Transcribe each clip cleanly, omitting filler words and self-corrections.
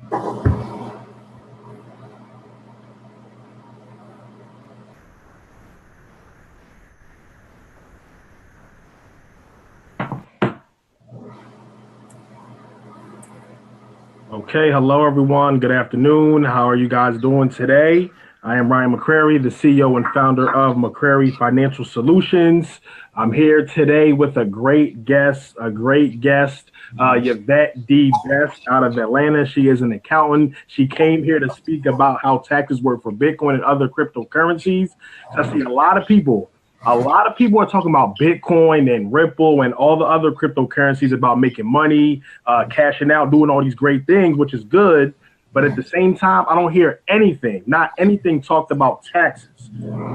Okay, hello everyone. Good afternoon. How are you guys doing today? I am Ryan McCrary, the CEO and founder of McCrary Financial Solutions. I'm here today with a great guest, Yvette D. Best out of Atlanta. She is an accountant. She came here to speak about how taxes work for Bitcoin and other cryptocurrencies. So I see a lot of people are talking about Bitcoin and Ripple and all the other cryptocurrencies about making money, cashing out, doing all these great things, which is good. But at the same time, I don't hear anything, not anything talked about taxes.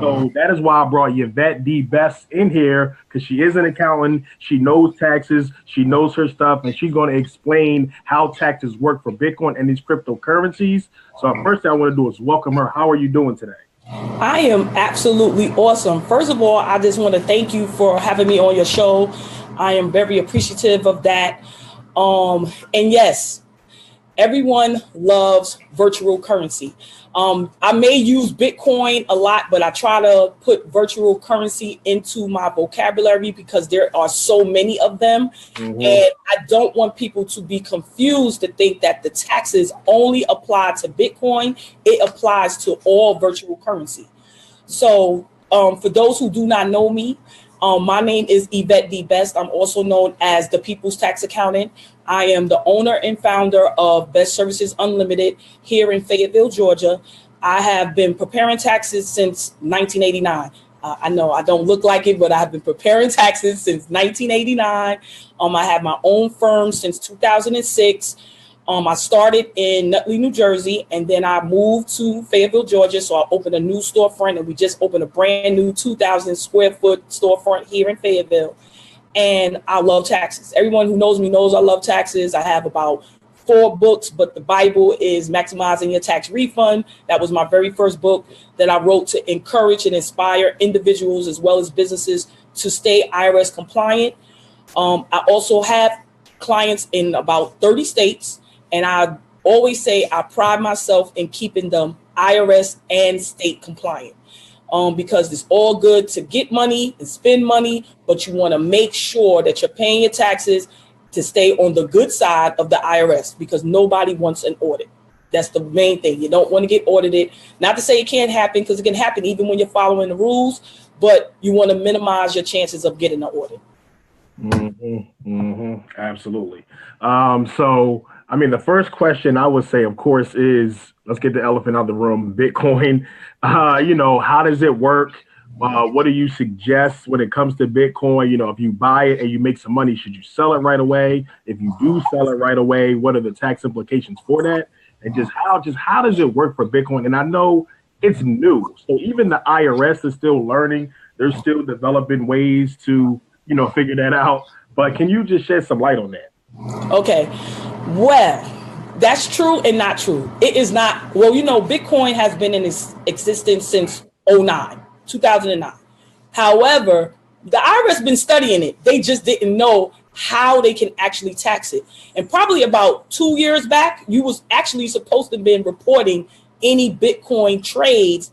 So that is why I brought Yvette D. Best in here because she is an accountant. She knows taxes. She knows her stuff, and she's going to explain how taxes work for Bitcoin and these cryptocurrencies. So first thing I want to do is welcome her. How are you doing today? I am absolutely awesome. First of all, I just want to thank you for having me on your show. I am very appreciative of that. And yes, everyone loves virtual currency. I may use Bitcoin a lot, but I try to put virtual currency into my vocabulary because there are so many of them. Mm-hmm. And I don't want people to be confused to think that the taxes only apply to Bitcoin. It applies to all virtual currency. So for those who do not know me, my name is Yvette D. Best. I'm also known as the People's Tax Accountant. I am the owner and founder of Best Services Unlimited here in Fayetteville, Georgia. I have been preparing taxes since 1989. I know I don't look like it, but I have been preparing taxes since 1989. I have my own firm since 2006. I started in Nutley, New Jersey, and then I moved to Fayetteville, Georgia. So I opened a new storefront, and we just opened a brand new 2,000 square foot storefront here in Fayetteville. And I love taxes. Everyone who knows me knows I love taxes. I have about 4 books, but the Bible is Maximizing Your Tax Refund. That was my very first book that I wrote to encourage and inspire individuals as well as businesses to stay IRS compliant. I also have clients in about 30 states. And I always say I pride myself in keeping them IRS and state compliant because it's all good to get money and spend money, but you want to make sure that you're paying your taxes to stay on the good side of the IRS because nobody wants an audit. That's the main thing. You don't want to get audited. Not to say it can't happen because it can happen even when you're following the rules, but you want to minimize your chances of getting an audit. Absolutely. The first question I would say, of course, is let's get the elephant out of the room. Bitcoin, how does it work? What do you suggest when it comes to Bitcoin? If you buy it and you make some money, should you sell it right away? If you do sell it right away, what are the tax implications for that? And how does it work for Bitcoin? And I know it's new, so even the IRS is still learning. They're still developing ways to figure that out. But can you just shed some light on that? Okay. Well, that's true and not true. It is not. Well, Bitcoin has been in existence since 2009. However, the IRS been studying it. They just didn't know how they can actually tax it. And probably about 2 years back, you was actually supposed to have been reporting any Bitcoin trades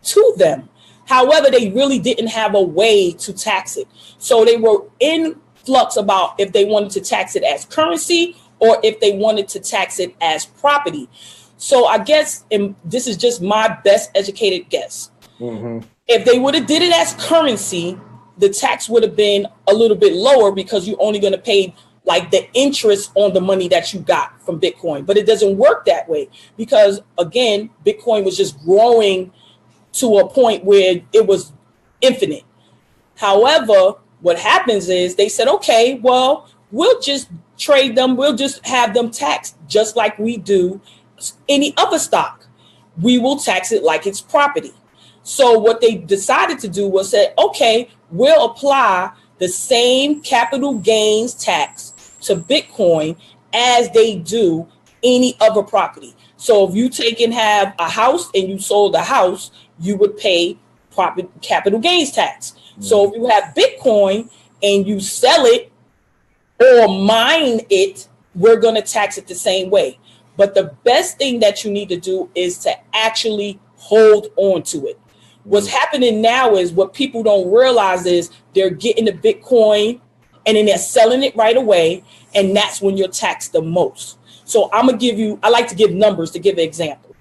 to them. However, they really didn't have a way to tax it. So they were in flux about if they wanted to tax it as currency or if they wanted to tax it as property. So I guess, and this is just my best educated guess, if they would have did it as currency, the tax would have been a little bit lower because you're only going to pay like the interest on the money that you got from Bitcoin. But it doesn't work that way because, again, Bitcoin was just growing to a point where it was infinite. However, what happens is they said, okay, well, we'll just trade them. We'll just have them taxed just like we do any other stock. We will tax it like it's property. So what they decided to do was say, okay, we'll apply the same capital gains tax to Bitcoin as they do any other property. So if you take and have a house and you sold the house, you would pay capital gains tax. So if you have Bitcoin and you sell it or mine it, we're going to tax it the same way. But the best thing that you need to do is to actually hold on to it. What's happening now is what people don't realize is they're getting the Bitcoin and then they're selling it right away. And that's when you're taxed the most. So I like to give numbers to give an example.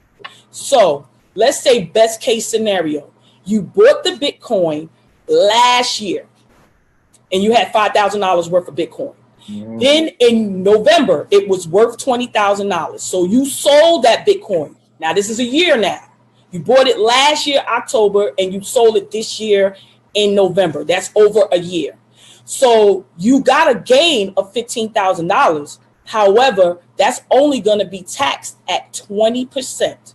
So let's say best case scenario, you bought the Bitcoin last year and you had $5,000 worth of Bitcoin. Mm-hmm. Then in November, it was worth $20,000. So you sold that Bitcoin. Now this is a year now. You bought it last year, October, and you sold it this year in November. That's over a year. So you got a gain of $15,000. However, that's only going to be taxed at 20%.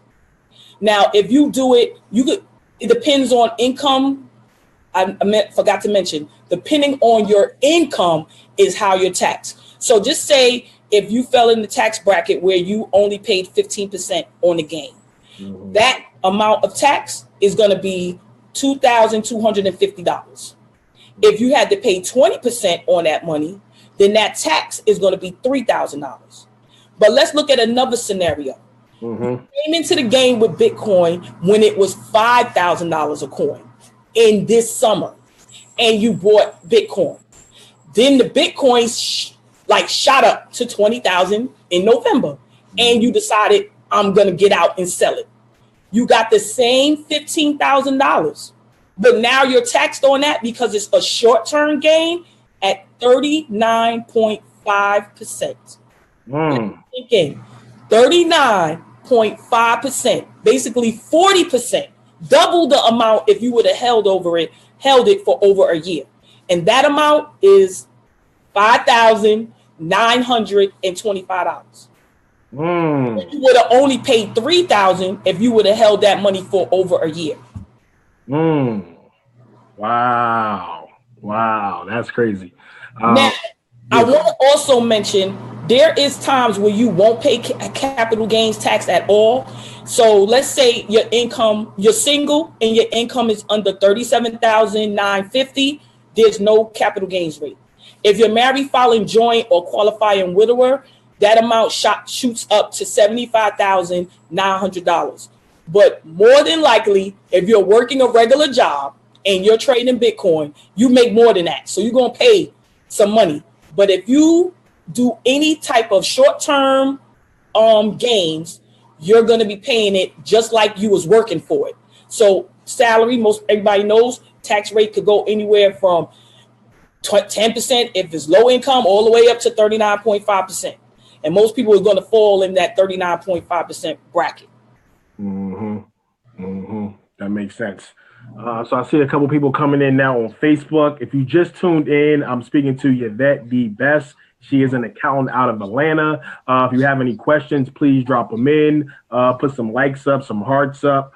Now, if you do it, it depends on income. Forgot to mention, depending on your income is how you're taxed. So just say if you fell in the tax bracket where you only paid 15% on the gain, that amount of tax is going to be $2,250. If you had to pay 20% on that money, then that tax is going to be $3,000. But let's look at another scenario. You came into the game with Bitcoin when it was $5,000 a coin in this summer, and you bought Bitcoin. Then the Bitcoin shot up to 20,000 in November, and you decided I'm going to get out and sell it. You got the same $15,000, but now you're taxed on that because it's a short-term gain at 39.5%. Again, 39.5%, basically 40%, double the amount if you would have held it for over a year. And that amount is $5,925. You would have only paid $3,000 if you would have held that money for over a year. Wow, that's crazy. Now, I want to also mention there is times where you won't pay capital gains tax at all. So let's say you're single and your income is under $37,950. There's no capital gains rate. If you're married, filing joint, or qualifying widower, that amount shoots up to $75,900. But more than likely, if you're working a regular job and you're trading Bitcoin, you make more than that. So you're going to pay some money. But if you do any type of short-term gains, you're going to be paying it just like you was working for it. So salary, everybody knows, tax rate could go anywhere from 10% if it's low income all the way up to 39.5%. And most people are going to fall in that 39.5% bracket. That makes sense. So I see a couple people coming in now on Facebook. If you just tuned in, I'm speaking to Yvette D. She is an accountant out of Atlanta. If you have any questions, please drop them in. Put some likes up, some hearts up.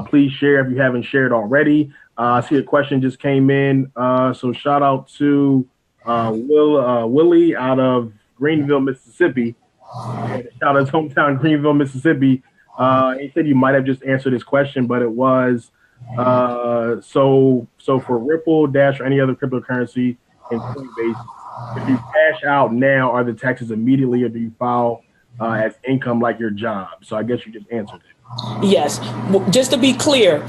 Please share if you haven't shared already. I see a question just came in. So shout out to Willie out of Greenville, Mississippi. Shout out to hometown Greenville, Mississippi. He said you might have just answered his question, but it was so for Ripple, Dash, or any other cryptocurrency in Coinbase, if you cash out now, are the taxes immediately, or do you file as income like your job? So I guess you just answered it. Yes. Just to be clear,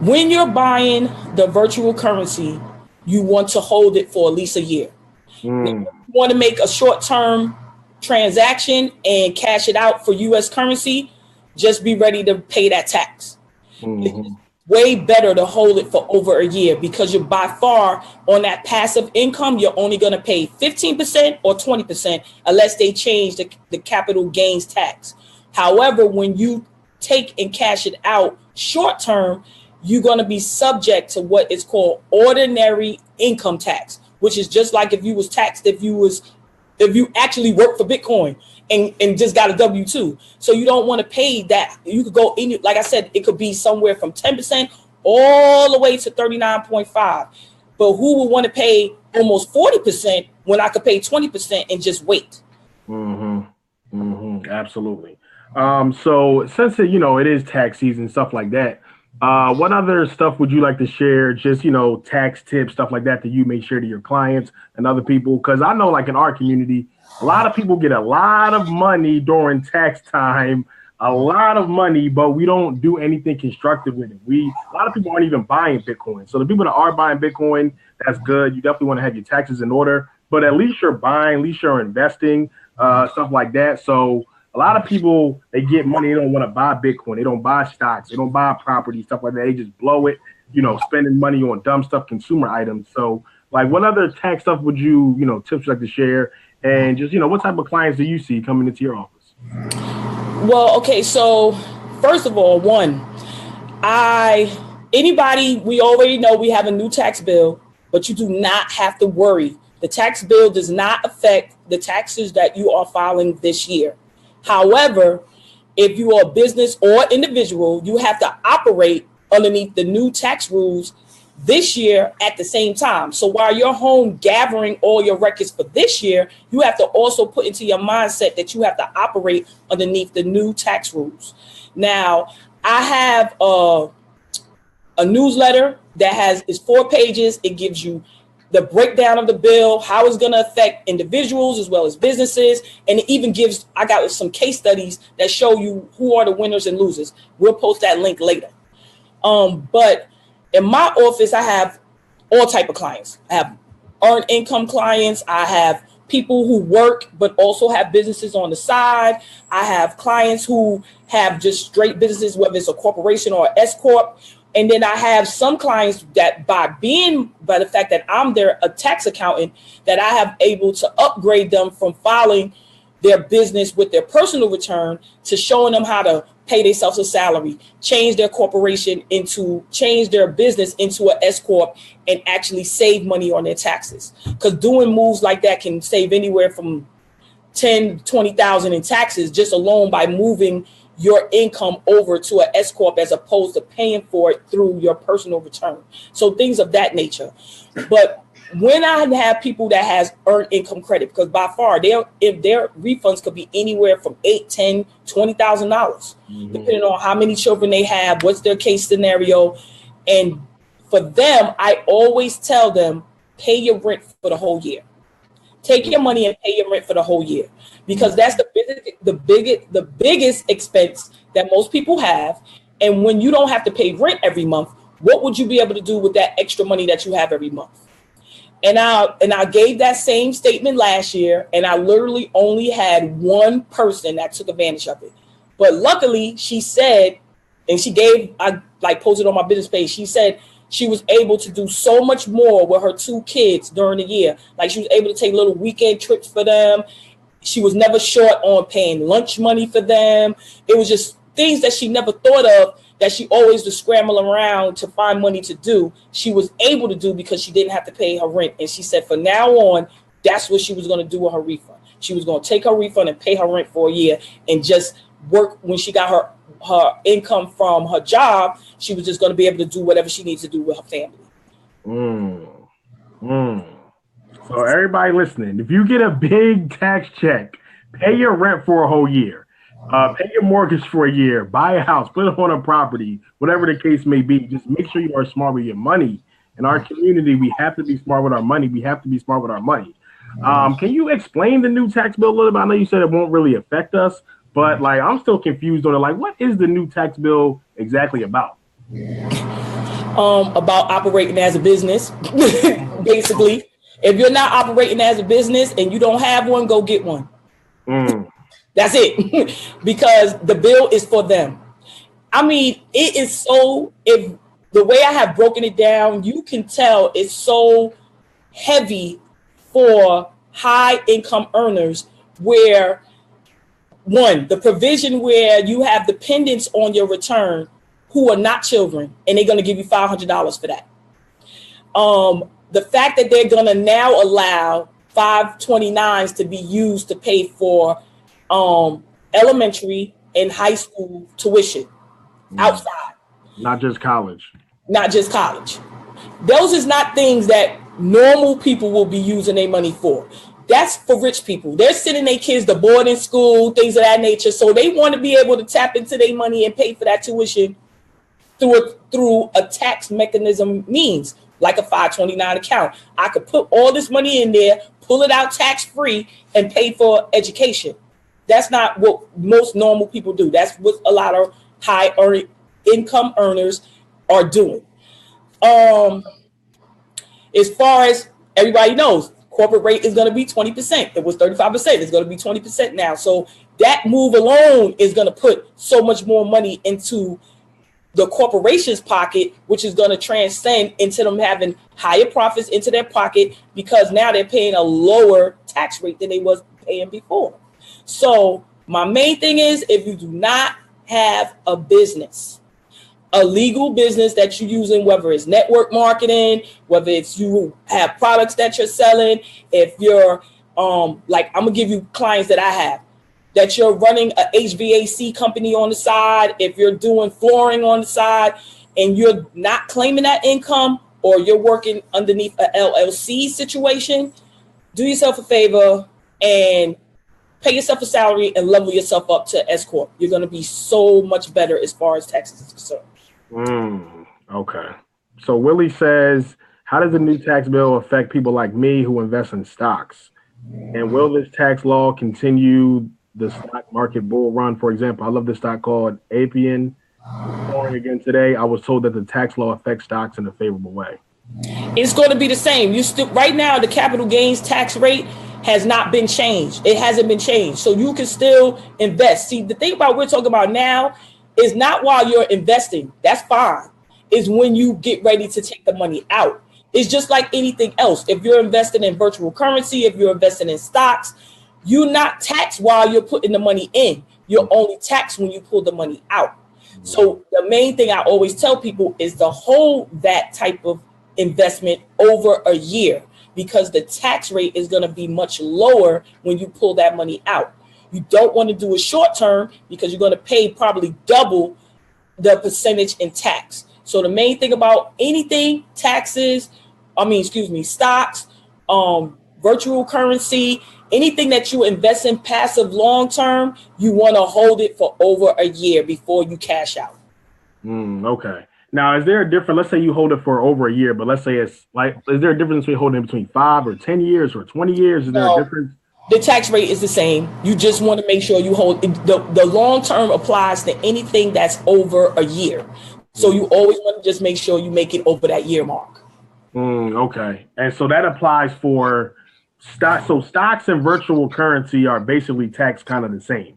when you're buying the virtual currency, you want to hold it for at least a year. If you want to make a short-term transaction and cash it out for U.S. currency, just be ready to pay that tax. It's way better to hold it for over a year because you're by far on that passive income, you're only going to pay 15% or 20% unless they change the capital gains tax. However, when you take and cash it out short term, you're going to be subject to what is called ordinary income tax, which is just like if you was taxed if you actually worked for Bitcoin and just got a W-2. So you don't want to pay that. You could go in, like I said, it could be somewhere from 10% all the way to 39.5. But who would want to pay almost 40% when I could pay 20% and just wait? Absolutely. So since it is tax season, stuff like that, What other stuff would you like to share? Just, tax tips, stuff like that you may share to your clients and other people. Because I know, like in our community, a lot of people get a lot of money during tax time, a lot of money, but we don't do anything constructive with it. A lot of people aren't even buying Bitcoin. So the people that are buying Bitcoin, that's good. You definitely want to have your taxes in order, but at least you're buying, at least you're investing, stuff like that. So a lot of people, they get money, they don't want to buy Bitcoin, they don't buy stocks, they don't buy property, stuff like that. They just blow it, spending money on dumb stuff, consumer items. So, like, what other tax stuff would you, tips you like to share? And just, what type of clients do you see coming into your office? Well, okay, so first of all, we already know we have a new tax bill, but you do not have to worry. The tax bill does not affect the taxes that you are filing this year. However, if you are a business or individual, you have to operate underneath the new tax rules this year at the same time. So while you're home gathering all your records for this year, you have to also put into your mindset that you have to operate underneath the new tax rules. Now, I have a newsletter that is 4 pages. It gives you the breakdown of the bill, how it's going to affect individuals as well as businesses. And it even I got some case studies that show you who are the winners and losers. We'll post that link later. But in my office, I have all type of clients. I have earned income clients. I have people who work but also have businesses on the side. I have clients who have just straight businesses, whether it's a corporation or an S Corp. And then I have some clients that by the fact that I'm a tax accountant, that I have able to upgrade them from filing their business with their personal return to showing them how to pay themselves a salary, change their business into an S Corp and actually save money on their taxes. Because doing moves like that can save anywhere from 10, 20,000 in taxes just alone by moving your income over to an S Corp as opposed to paying for it through your personal return. So things of that nature. But when I have people that has earned income credit, because by far if their refunds could be anywhere from $8,000, $10,000, $20,000, depending on how many children they have, what's their case scenario. And for them, I always tell them, pay your rent for the whole year. Take your money and pay your rent for the whole year, because that's the biggest expense that most people have. And when you don't have to pay rent every month, what would you be able to do with that extra money that you have every month? And I gave that same statement last year, and I literally only had one person that took advantage of it. But luckily, she said, and I posted on my business page, she said she was able to do so much more with her 2 kids during the year. Like, she was able to take little weekend trips for them. She was never short on paying lunch money for them. It was just things that she never thought of, that she always was scrambling around to find money to do. She was able to do because she didn't have to pay her rent. And she said from now on, that's what she was going to do with her refund. She was going to take her refund and pay her rent for a year and just work. When she got her income from her job, she was just going to be able to do whatever she needs to do with her family. So everybody listening, if you get a big tax check, pay your rent for a whole year, pay your mortgage for a year, buy a house, put it on a property, whatever the case may be. Just make sure you are smart with your money. In our community, we have to be smart with our money. Can you explain the new tax bill a little bit? I know you said it won't really affect us, but I'm still confused on it. What is the new tax bill exactly about? About operating as a business, basically. If you're not operating as a business and you don't have one, go get one. That's it. Because the bill is for them. I mean, it is so, if the way I have broken it down, you can tell it's so heavy for high income earners, where one, the provision where you have dependents on your return who are not children, and they're going to give you $500 for that. The fact that they're going to now allow 529s to be used to pay for elementary and high school tuition outside. Not just college. Those is not things that normal people will be using their money for. That's for rich people. They're sending their kids to boarding school, things of that nature. So they want to be able to tap into their money and pay for that tuition through a tax mechanism means, like a 529 account. I could put all this money in there, pull it out tax-free, and pay for education. That's not what most normal people do. That's what a lot of high income earners are doing. As far as everybody knows, corporate rate is going to be 20%. It was 35%. It's going to be 20% now. So that move alone is going to put so much more money into the corporation's pocket, which is going to transcend into them having higher profits into their pocket, because now they're paying a lower tax rate than they was paying before. So my main thing is, if you do not have a business, a legal business that you're using, whether it's network marketing, whether it's you have products that you're selling, if you're like, I'm gonna give you clients that I have, that you're running a HVAC company on the side, if you're doing flooring on the side and you're not claiming that income, or you're working underneath a LLC situation, do yourself a favor and pay yourself a salary and level yourself up to S Corp. You're going to be so much better as far as taxes is concerned. Okay. So Willie says, how does the new tax bill affect people like me who invest in stocks? And will this tax law continue the stock market bull run? For example, I love this stock called Appian. Going again today, I was told that the tax law affects stocks in a favorable way. It's going to be the same. Right now, the capital gains tax rate has not been changed. It hasn't been changed. So you can still invest. See, the thing about we're talking about now is not while you're investing. That's fine. It's when you get ready to take the money out. It's just like anything else. If you're investing in virtual currency, if you're investing in stocks, you're not taxed while you're putting the money in. You're only taxed when you pull the money out. So the main thing I always tell people is to hold that type of investment over a year, because the tax rate is going to be much lower when you pull that money out. You don't want to do it short term, because you're going to pay probably double the percentage in tax. So the main thing about anything, stocks, virtual currency, anything that you invest in passive long term, you want to hold it for over a year before you cash out. Okay. Now, is there a difference? Let's say you hold it for over a year, but let's say it's like, is there a difference between holding it between 5 or 10 years or 20 years? Is there a difference? The tax rate is the same. You just want to make sure you hold the long term applies to anything that's over a year. So you always want to just make sure you make it over that year mark. Okay. And so that applies for stocks. So stocks and virtual currency are basically taxed kind of the same.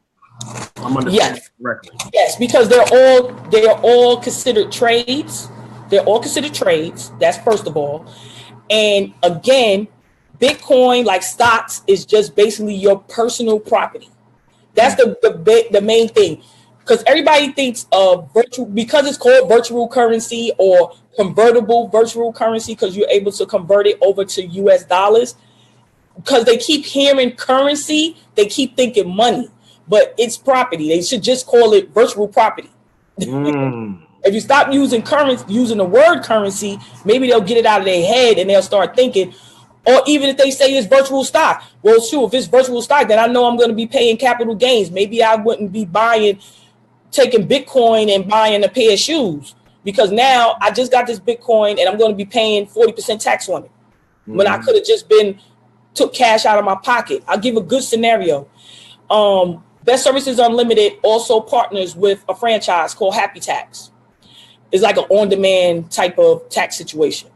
I'm understanding correctly. Yes, because they're all considered trades. They're all considered trades. That's first of all. And again, Bitcoin, like stocks, is just basically your personal property. That's the main thing. Because everybody thinks of virtual, because it's called virtual currency or convertible virtual currency, because you're able to convert it over to US dollars. Because they keep hearing currency, they keep thinking money. But it's property. They should just call it virtual property. If you stop using the word currency, maybe they'll get it out of their head and they'll start thinking. Or even if they say it's virtual stock, well, sure, if it's virtual stock, then I know I'm going to be paying capital gains. Maybe I wouldn't be taking Bitcoin and buying a pair of shoes, because now I just got this Bitcoin and I'm going to be paying 40% tax on it when I could have just took cash out of my pocket. I'll give a good scenario. Best Services Unlimited also partners with a franchise called Happy Tax. It's like an on-demand type of tax situation.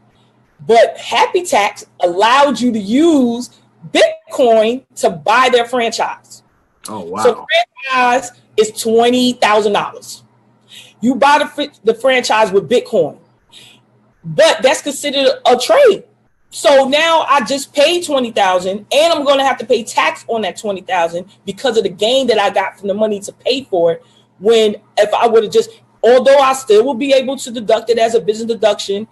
But Happy Tax allowed you to use Bitcoin to buy their franchise. Oh, wow. So franchise is $20,000. You buy the franchise with Bitcoin. But that's considered a trade. So now I just paid $20,000 and I'm going to have to pay tax on that $20,000 because of the gain that I got from the money to pay for it. When if I would have although I still will be able to deduct it as a business deduction,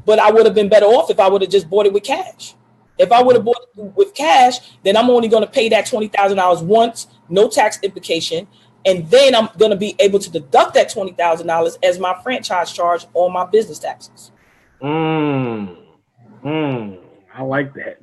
but I would have been better off if I would have just bought it with cash. If I would have bought it with cash, then I'm only going to pay that $20,000 once, no tax implication. And then I'm going to be able to deduct that $20,000 as my franchise charge on my business taxes. I like that.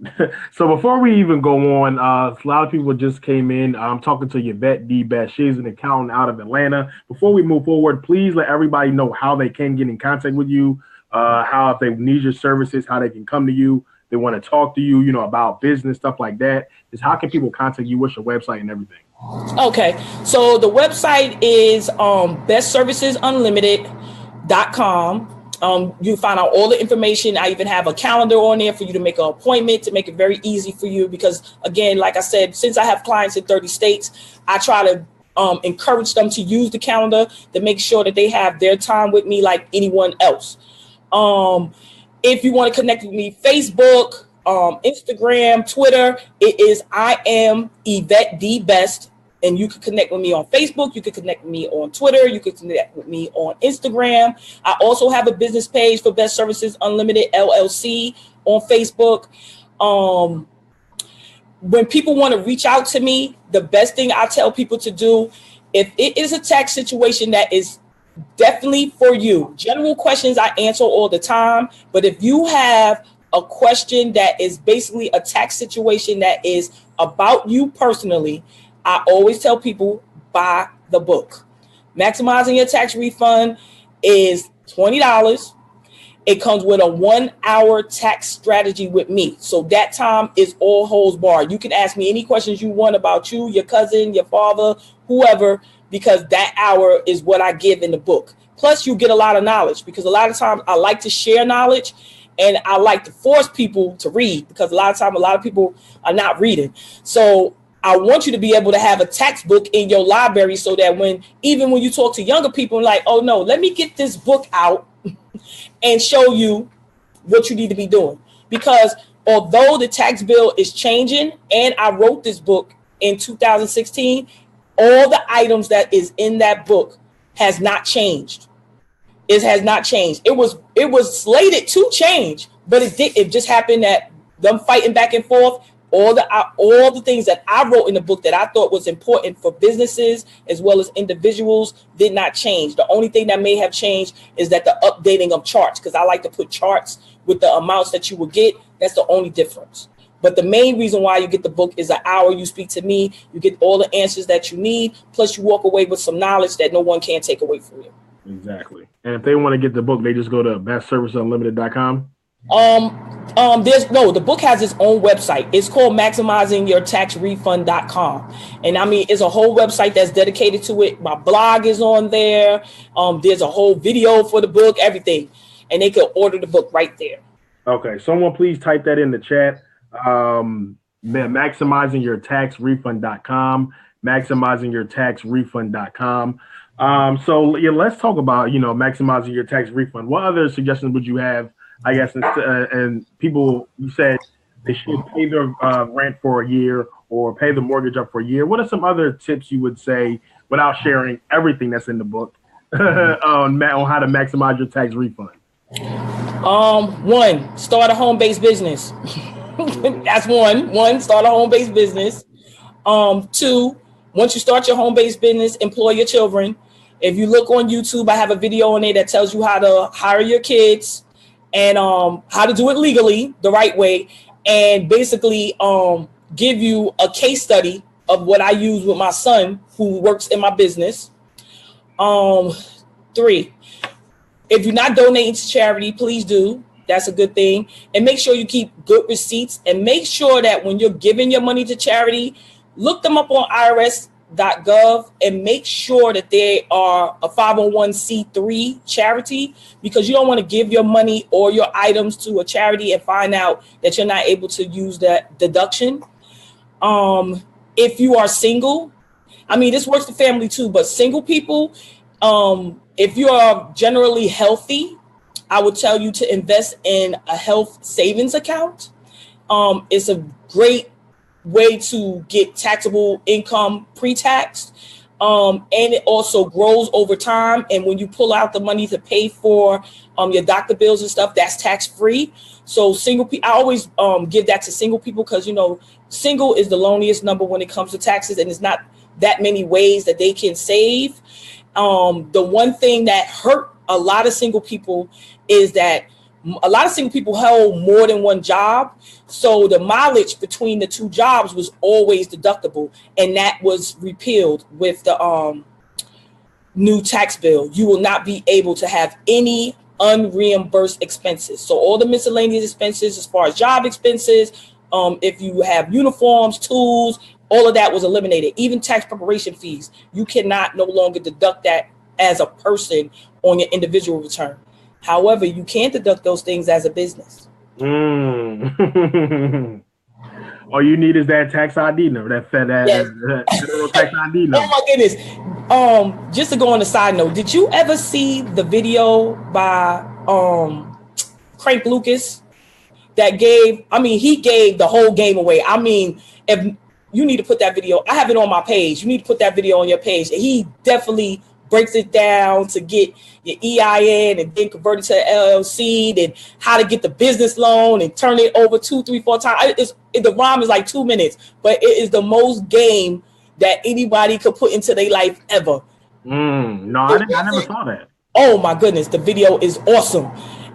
So before we even go on, a lot of people just came in. I'm talking to Yvette D. She's an accountant out of Atlanta. Before we move forward, please let everybody know how they can get in contact with you, how if they need your services, how they can come to you. They want to talk to you, about business, stuff like that. Just how can people contact you? What's your website and everything? Okay, so the website is bestservicesunlimited.com. You find out all the information. I even have a calendar on there for you to make an appointment to make it very easy for you. Because again, like I said, since I have clients in 30 states, I try to encourage them to use the calendar to make sure that they have their time with me like anyone else. If you want to connect with me, Facebook, Instagram, Twitter, it is I am Yvette D Best. And you can connect with me on Facebook. You can connect with me on Twitter. You can connect with me on Instagram. I also have a business page for Best Services Unlimited LLC on Facebook. When people want to reach out to me, the best thing I tell people to do, if it is a tax situation that is definitely for you, general questions I answer all the time. But if you have a question that is basically a tax situation that is about you personally, I always tell people, buy the book. Maximizing Your Tax Refund is $20. It comes with a 1-hour tax strategy with me. So that time is all holds barred. You can ask me any questions you want about you, your cousin, your father, whoever, because that hour is what I give in the book. Plus, you get a lot of knowledge, because a lot of times I like to share knowledge and I like to force people to read, because a lot of times a lot of people are not reading. So I want you to be able to have a tax book in your library so that even when you talk to younger people, like, oh no, let me get this book out and show you what you need to be doing. Because although the tax bill is changing, and I wrote this book in 2016, all the items that is in that book has not changed. It has not changed. It was slated to change, but it just happened that them fighting back and forth. All the things that I wrote in the book that I thought was important for businesses as well as individuals did not change. The only thing that may have changed is that the updating of charts, because I like to put charts with the amounts that you will get. That's the only difference. But the main reason why you get the book is an hour you speak to me. You get all the answers that you need. Plus, you walk away with some knowledge that no one can take away from you. Exactly. And if they want to get the book, they just go to bestserviceunlimited.com. The book has its own website. It's called maximizingyourtaxrefund.com. And I mean, it's a whole website that's dedicated to it. My blog is on there. There's a whole video for the book, everything. And they can order the book right there. Okay. Someone please type that in the chat. Maximizingyourtaxrefund.com, maximizingyourtaxrefund.com. So yeah, let's talk about, maximizing your tax refund. What other suggestions would you have? I guess, and people, you said they should pay their rent for a year or pay the mortgage up for a year. What are some other tips you would say, without sharing everything that's in the book, on how to maximize your tax refund? 1, start a home-based business. That's one, start a home-based business. 2, once you start your home-based business, employ your children. If you look on YouTube, I have a video on there that tells you how to hire your kids and how to do it legally, the right way, and basically give you a case study of what I use with my son who works in my business. 3, if you're not donating to charity, please do. That's a good thing. And make sure you keep good receipts, and make sure that when you're giving your money to charity, look them up on IRS.gov and make sure that they are a 501c3 charity, because you don't want to give your money or your items to a charity and find out that you're not able to use that deduction. If you are single, I mean, this works for family too, but single people, if you are generally healthy, I would tell you to invest in a health savings account. It's a great way to get taxable income pre-tax. And it also grows over time. And when you pull out the money to pay for your doctor bills and stuff, that's tax-free. So single people, I always give that to single people, because, single is the loneliest number when it comes to taxes, and it's not that many ways that they can save. The one thing that hurt a lot of single people is that a lot of single people held more than one job. So the mileage between the two jobs was always deductible. And that was repealed with the new tax bill. You will not be able to have any unreimbursed expenses. So all the miscellaneous expenses, as far as job expenses, if you have uniforms, tools, all of that was eliminated. Even tax preparation fees, you cannot no longer deduct that as a person on your individual return. However, you can deduct those things as a business. All you need is that tax ID number, that federal tax ID number. Oh my goodness. Just to go on a side note, did you ever see the video by Crank Lucas that he gave the whole game away? I mean, if you need to put that video, I have it on my page. You need to put that video on your page. And he definitely breaks it down to get your EIN and then convert it to LLC, and how to get the business loan and turn it over 2, 3, 4 times. The rhyme is like 2 minutes, but it is the most game that anybody could put into their life ever. No, I never saw that. Oh my goodness, the video is awesome.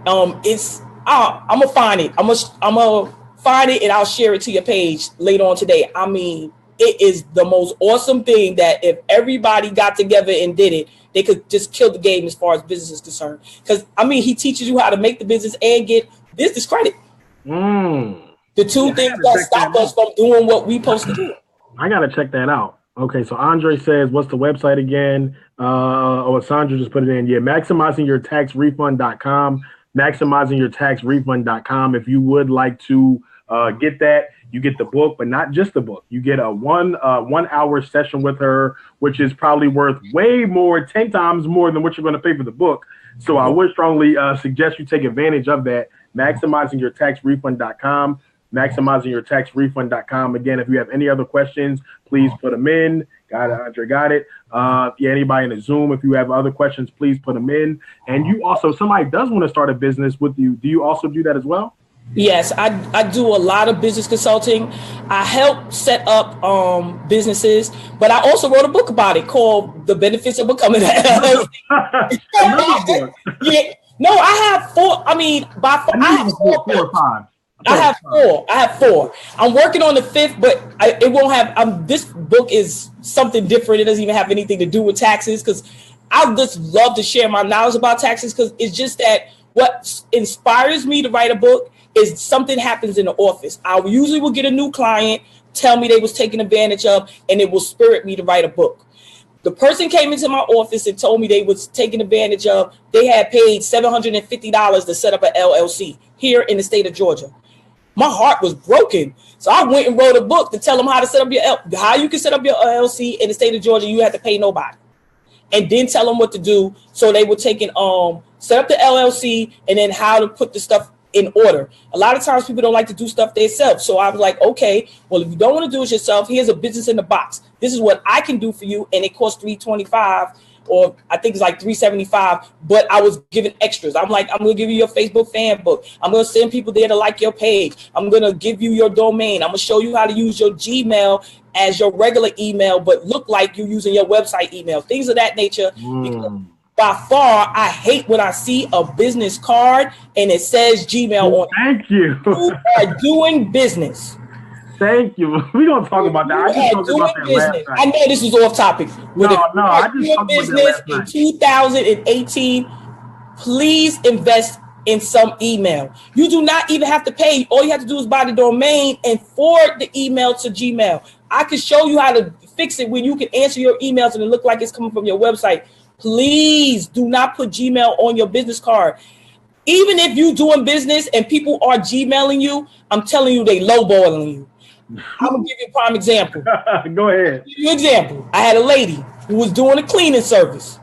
I'm gonna find it. I'm gonna find it and I'll share it to your page later on today. I mean, it is the most awesome thing that if everybody got together and did it, they could just kill the game as far as business is concerned. Because, I mean, he teaches you how to make the business and get business credit. The two things that stop us from doing what we supposed to do. I got to check that out. Okay, so Andre says, what's the website again? Sandra just put it in. Yeah, maximizingyourtaxrefund.com. Maximizingyourtaxrefund.com. If you would like to get that, you get the book, but not just the book. You get a 1 hour session with her, which is probably worth way more, 10 times more than what you're going to pay for the book. So I would strongly suggest you take advantage of that. Maximizingyourtaxrefund.com. Maximizingyourtaxrefund.com. Again, if you have any other questions, please put them in. Got it, Andre, got it. Anybody in the Zoom, if you have other questions, please put them in. And you also, somebody does want to start a business with you. Do you also do that as well? Yes, I do a lot of business consulting. I help set up businesses, but I also wrote a book about it called The Benefits of Becoming an LLC. Yeah, no, I have 4. I mean, by 4, I have 4 or 5. I have 4. I'm working on the 5th, but it won't have. This book is something different. It doesn't even have anything to do with taxes, because I just love to share my knowledge about taxes, because it's just that what inspires me to write a book is something happens in the office. I usually will get a new client, tell me they was taken advantage of, and it will spirit me to write a book. The person came into my office and told me they was taken advantage of. They had paid $750 to set up an LLC here in the state of Georgia. My heart was broken. So I went and wrote a book to tell them how to set up how you can set up your LLC in the state of Georgia. You have to pay nobody. And then tell them what to do. So they were taking, set up the LLC, and then how to put the stuff in order. A lot of times people don't like to do stuff themselves. So I was like, okay, well, if you don't want to do it yourself, here's a business in the box. This is what I can do for you. And it costs $325, or I think it's like $375, but I was giving extras. I'm like, I'm going to give you your Facebook fan book. I'm going to send people there to like your page. I'm going to give you your domain. I'm going to show you how to use your Gmail as your regular email, but look like you're using your website email, things of that nature. Because by far, I hate when I see a business card and it says Gmail on it. Thank you. You are doing business. Thank you. We're going to talk about that. I just talked about that last night. I know this was off topic. I just talked about that last night. In 2018, please invest in some email. You do not even have to pay. All you have to do is buy the domain and forward the email to Gmail. I can show you how to fix it when you can answer your emails and it look like it's coming from your website. Please do not put Gmail on your business card. Even if you're doing business and people are Gmailing you, I'm telling you, they lowballing you. I'm going to give you a prime example. Go ahead. Give you an example. I had a lady who was doing a cleaning service,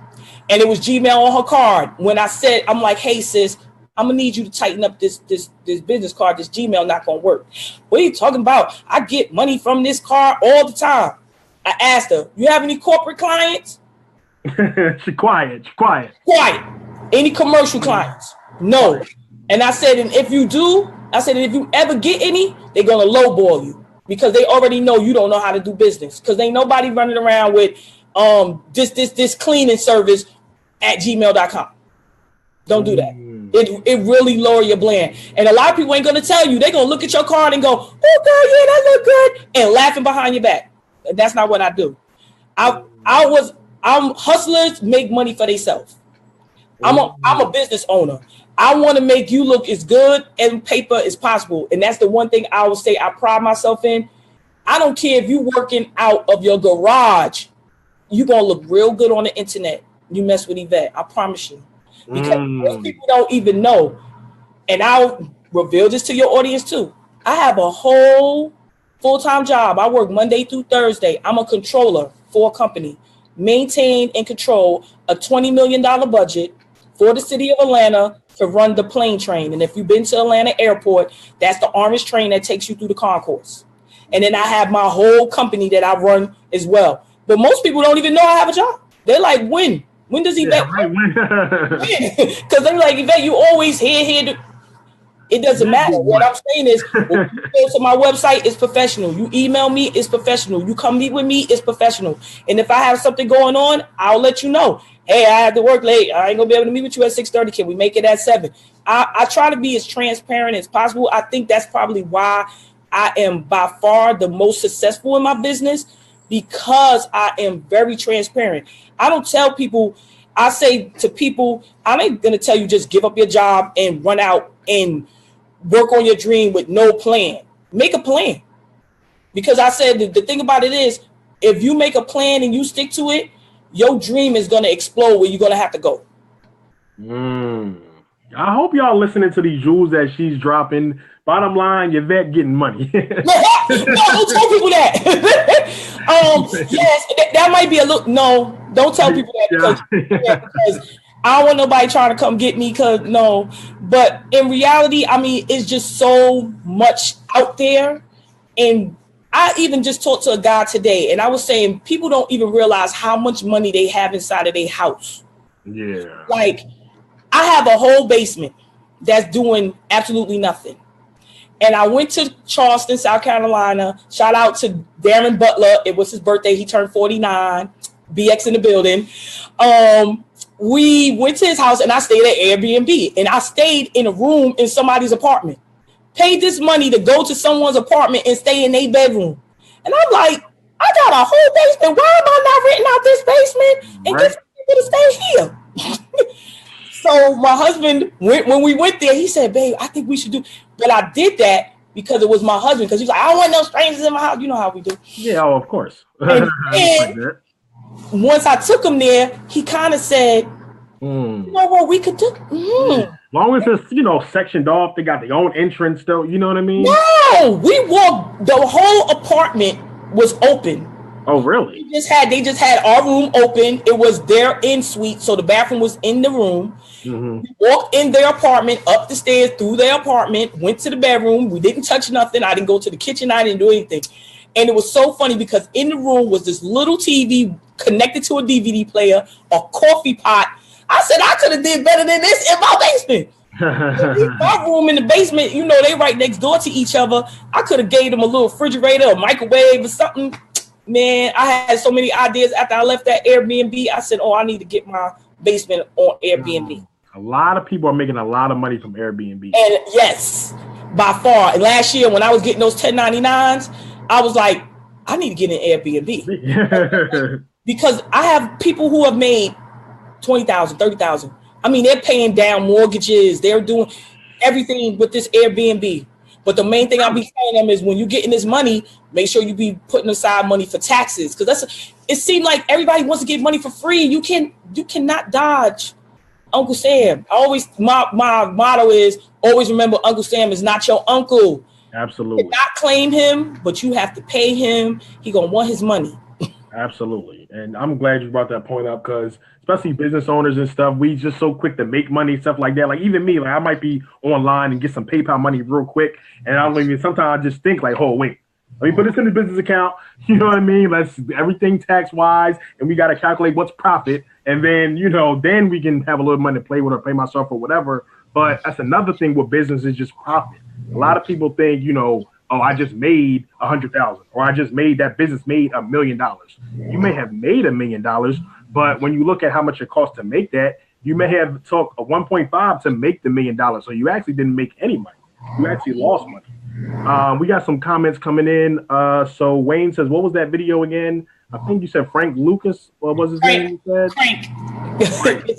and it was Gmail on her card. When I said, I'm like, hey, sis, I'm going to need you to tighten up this business card. This Gmail not going to work. What are you talking about? I get money from this card all the time. I asked her, you have any corporate clients? She's quiet. Any commercial clients? No. And I said, and if you do, I said, and if you ever get any, they're going to lowball you because they already know you don't know how to do business, because ain't nobody running around with this cleaning service at gmail.com. Don't do that. It really lower your brand. And a lot of people ain't gonna tell you. They're gonna look at your card and go, "Oh, girl, yeah, that look good," and laughing behind your back. That's not what I do. I'm hustlers make money for themselves. I'm a business owner. I want to make you look as good on paper as possible. And that's the one thing I would say I pride myself in. I don't care if you working out of your garage, you're going to look real good on the internet. You mess with Yvette, I promise you. Because most people don't even know. And I'll reveal this to your audience too. I have a whole full-time job. I work Monday through Thursday. I'm a controller for a company. Maintain and control a $20 million budget for the city of Atlanta to run the plane train. And if you've been to Atlanta Airport, that's the orange train that takes you through the concourse. And then I have my whole company that I run as well. But most people don't even know I have a job. They're like, when? When does Yvette? Because they're like, Yvette, you always here. It doesn't matter. What I'm saying is, when you go to my website, it's professional. You email me, it's professional. You come meet with me, it's professional. And if I have something going on, I'll let you know. Hey, I have to work late. I ain't gonna be able to meet with you at 6:30. Can we make it at 7? I try to be as transparent as possible. I think that's probably why I am by far the most successful in my business, because I am very transparent. I don't tell people, I say to people, I ain't gonna tell you just give up your job and run out and work on your dream with no plan. Make a plan. Because I said the thing about it is, if you make a plan and you stick to it, your dream is going to explode where you're going to have to go. I hope y'all listening to these jewels that she's dropping. Bottom line, Yvette getting money. No, don't tell people that. Yes, that might be a look. No, don't tell people that because I don't want nobody trying to come get me. No, but in reality, I mean, it's just so much out there. And I even just talked to a guy today, and I was saying people don't even realize how much money they have inside of their house. Yeah. Like, I have a whole basement that's doing absolutely nothing. And I went to Charleston, South Carolina. Shout out to Darren Butler. It was his birthday. He turned 49. BX in the building. We went to his house and I stayed at Airbnb. And I stayed in a room in somebody's apartment. Paid this money to go to someone's apartment and stay in their bedroom. And I'm like, I got a whole basement. Why am I not renting out this basement and get people to stay here? So my husband, when we went there, he said, babe, I think we should do. But I did that because it was my husband. Because he's like, I don't want no strangers in my house. You know how we do. Yeah, of course. And once I took him there, he kind of said, you know what, we could do. As long as it's, sectioned off, they got their own entrance though, you know what I mean? No, we walked, the whole apartment was open. Oh, really? They just had our room open. It was their in-suite, so the bathroom was in the room. We walked in their apartment, up the stairs, through their apartment, went to the bedroom. We didn't touch nothing. I didn't go to the kitchen. I didn't do anything. And it was so funny because in the room was this little TV connected to a DVD player, a coffee pot. I said I could have did better than this in my basement. My room in the basement, they right next door to each other. I could have gave them a little refrigerator, a microwave or something. Man, I had so many ideas after I left that Airbnb. I said, I need to get my basement on Airbnb. A lot of people are making a lot of money from Airbnb. And yes, by far. And last year when I was getting those 1099s, I was like, I need to get an Airbnb. Because I have people who have made $20,000, $30,000. I mean, they're paying down mortgages. They're doing everything with this Airbnb. But the main thing I'll be telling them is when you're getting this money, make sure you be putting aside money for taxes. Because it seems like everybody wants to get money for free. You cannot dodge Uncle Sam. My motto is always remember Uncle Sam is not your uncle. Absolutely. You cannot claim him, but you have to pay him. He gonna want his money. Absolutely. And I'm glad you brought that point up because especially business owners and stuff, we just so quick to make money, stuff like that. Like even me, I might be online and get some PayPal money real quick. And sometimes I just think like, oh, wait, let me put this in the business account. You know what I mean? Let's everything tax wise. And we got to calculate what's profit. And then, then we can have a little money to play with or pay myself or whatever. But that's another thing with business is just profit. A lot of people think, I just made $100,000 or I just made that business made $1 million. You may have made $1 million, but when you look at how much it costs to make that, you may have took a 1.5 to make the $1 million. So you actually didn't make any money. You actually lost money. We got some comments coming in. So Wayne says, what was that video again? I think you said Frank Lucas. What was his name? You said? Frank.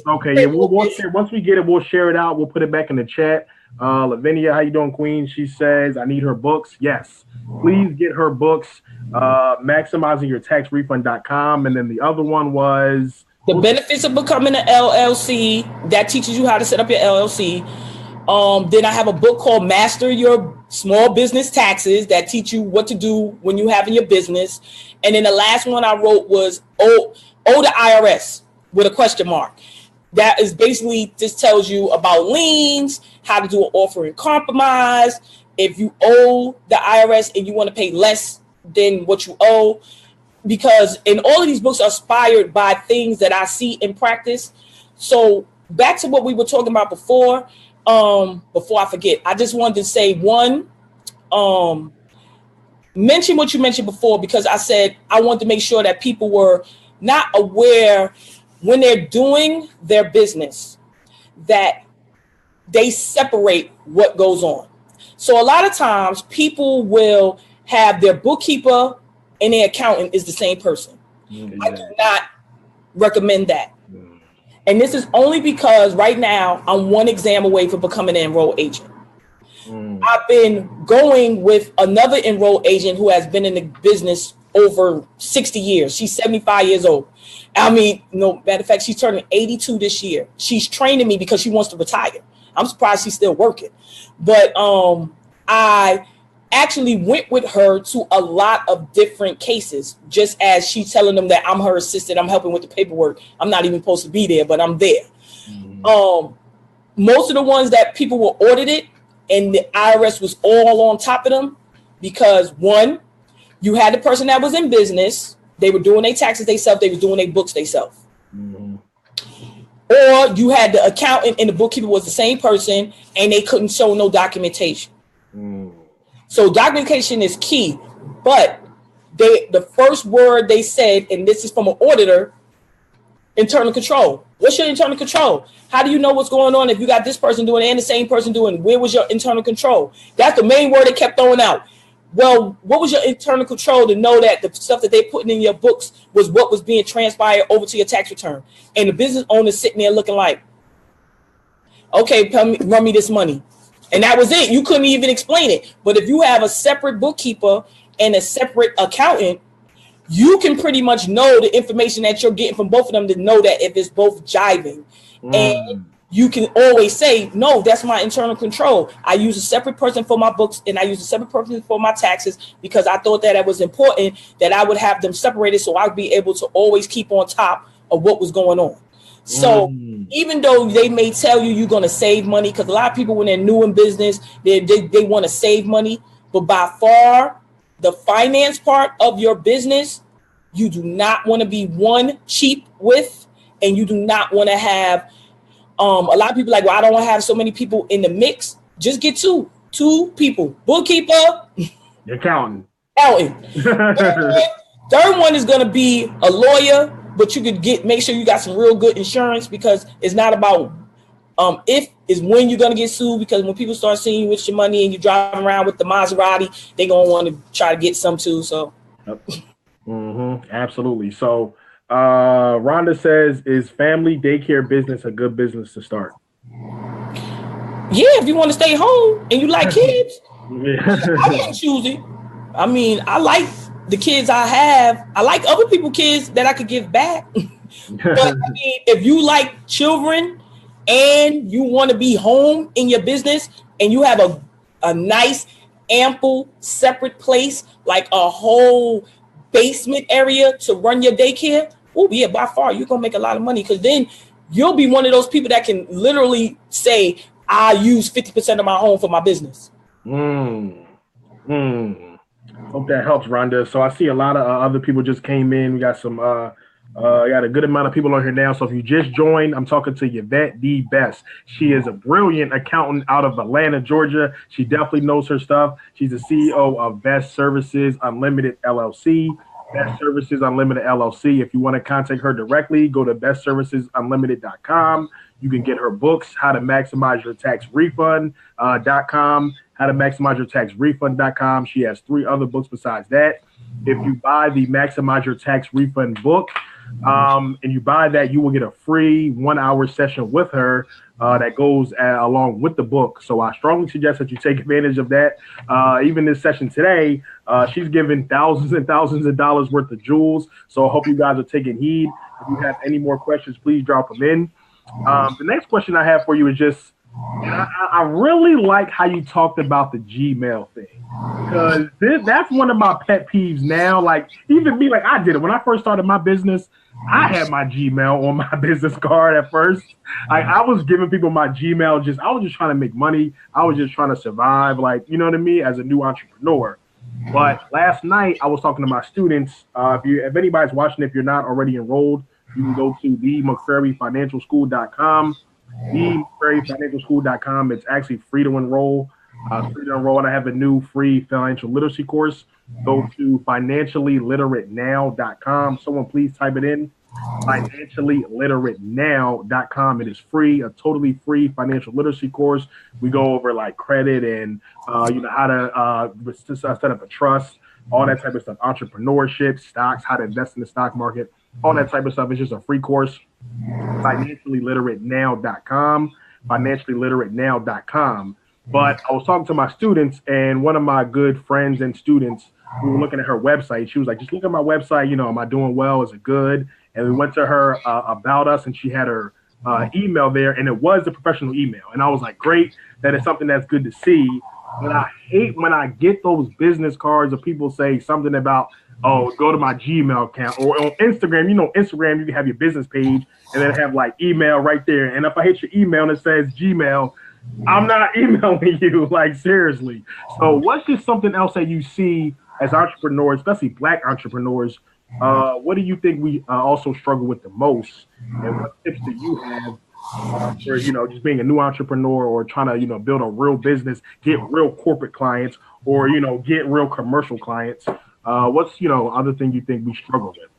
Okay, yeah, we'll share, once we get it, we'll share it out. We'll put it back in the chat. Lavinia, how you doing, Queen? She says, I need her books. Yes, please get her books. MaximizingYourTaxRefund.com. And then the other one was The Benefits of Becoming an LLC. That teaches you how to set up your LLC. Then I have a book called Master Your Small Business Taxes that teach you what to do when you have in your business. And then the last one I wrote was Owe the IRS with a question mark. That is basically just tells you about liens, how to do an offer in compromise. If you owe the IRS and you want to pay less than what you owe, because in all of these books are inspired by things that I see in practice. So back to what we were talking about before I forget, I just wanted to say one, mention what you mentioned before, because I said I wanted to make sure that people were not aware when they're doing their business that they separate what goes on. So a lot of times people will have their bookkeeper and their accountant is the same person. Mm-hmm. I do not recommend that. Mm-hmm. And this is only because right now I'm one exam away from becoming an enrolled agent. Mm-hmm. I've been going with another enrolled agent who has been in the business over 60 years. She's 75 years old. I mean, no matter of fact, she's turning 82 this year. She's training me because she wants to retire. I'm surprised she's still working. But I actually went with her to a lot of different cases, just as she's telling them that I'm her assistant. I'm helping with the paperwork. I'm not even supposed to be there, but I'm there. Mm-hmm. Most of the ones that people were audited and the IRS was all on top of them because, one, you had the person that was in business. They were doing their taxes themselves. They were doing their books themselves. Mm-hmm. Or you had the accountant and the bookkeeper was the same person and they couldn't show no documentation. Mm. So documentation is key. But the first word they said, and this is from an auditor, internal control. What's your internal control? How do you know what's going on if you got this person doing it and the same person doing it? Where was your internal control? That's the main word they kept throwing out. Well, what was your internal control to know that the stuff that they're putting in your books was what was being transpired over to your tax return? And the business owner sitting there looking like, okay, run me this money. And that was it. You couldn't even explain it. But if you have a separate bookkeeper and a separate accountant, you can pretty much know the information that you're getting from both of them to know that if it's both jiving. And you can always say, no, that's my internal control. I use a separate person for my books and I use a separate person for my taxes because I thought that it was important that I would have them separated so I'd be able to always keep on top of what was going on. So even though they may tell you you're going to save money, because a lot of people, when they're new in business, they want to save money. But by far, the finance part of your business, you do not want to be cheap with, and you do not want to have a lot of people like, well, I don't want to have so many people in the mix. Just get two people, bookkeeper, accountant. Third one is going to be a lawyer, but you could make sure you got some real good insurance because it's not about if, is when you're going to get sued, because when people start seeing you with your money and you're driving around with the Maserati, they're going to want to try to get some too. So. Yep. Mm-hmm. Absolutely. So Rhonda says, is family daycare business a good business to start? Yeah, if you want to stay home and you like kids, I wouldn't choose it. I mean, I like the kids I have. I like other people's kids that I could give back. But I mean, if you like children and you want to be home in your business and you have a nice, ample, separate place, like a whole basement area to run your daycare, oh yeah, by far you're gonna make a lot of money, because then you'll be one of those people that can literally say, I use 50% of my home for my business. Hope that helps, Rhonda. So I see a lot of other people just came in. We got some got a good amount of people on here now. So if you just joined, I'm talking to Yvette D. Best. She is a brilliant accountant out of Atlanta, Georgia. She definitely knows her stuff. She's the CEO of Best Services Unlimited LLC. Best Services Unlimited LLC. If you want to contact her directly, go to bestservicesunlimited.com. You can get her books, How to Maximize Your Tax Refund.com, How to Maximize Your Tax Refund.com. She has 3 other books besides that. If you buy the Maximize Your Tax Refund book, and you buy that, you will get a free 1-hour session with her that goes along with the book. So I strongly suggest that you take advantage of that. Even this session today, she's giving thousands and thousands of dollars worth of jewels. So I hope you guys are taking heed. If you have any more questions, please drop them in. The next question I have for you is just, I really like how you talked about the Gmail thing, because that's one of my pet peeves now. Like, even me, like, I did it when I first started my business. I had my Gmail on my business card at first. I was giving people my Gmail, I was just trying to make money. I was just trying to survive, like, you know what I mean, as a new entrepreneur. But last night I was talking to my students. If anybody's watching, if you're not already enrolled, you can go to themcquaryfinancialschool.com. themcquaryfinancialschool.com. It's actually free to enroll. Free to enroll. And I have a new free financial literacy course. Go to financiallyliteratenow.com. Someone please type it in. financiallyliteratenow.com. It is free, a totally free financial literacy course. We go over like credit and how to set up a trust, all that type of stuff, entrepreneurship, stocks, how to invest in the stock market, all that type of stuff. It's just a free course. financiallyliteratenow.com. financiallyliteratenow.com. But I was talking to my students, and one of my good friends and students, we were looking at her website. She was like, just look at my website. Am I doing well? Is it good? And we went to her about us, and she had her email there, and it was a professional email. And I was like, great, that is something that's good to see. But I hate when I get those business cards or people say something about, oh, go to my Gmail account, or on Instagram. Instagram, you can have your business page and then have like email right there. And if I hit your email and it says Gmail, I'm not emailing you, like, seriously. So what's just something else that you see as entrepreneurs, especially Black entrepreneurs? What do you think we also struggle with the most? And what tips do you have for, just being a new entrepreneur or trying to, build a real business, get real corporate clients, or, get real commercial clients? What's, other thing you think we struggle with?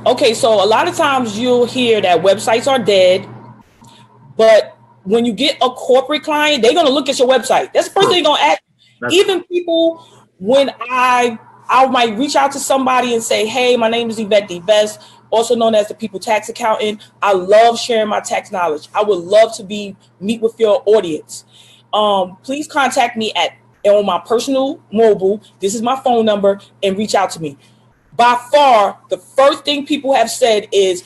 Okay, so a lot of times you'll hear that websites are dead, but when you get a corporate client, they're going to look at your website. That's the first thing they're going to ask. Even people, when I might reach out to somebody and say, hey, my name is Yvette D, also known as the People Tax Accountant. I love sharing my tax knowledge. I would love to meet with your audience. Please contact me on my personal mobile. This is my phone number, and reach out to me. By far, the first thing people have said is,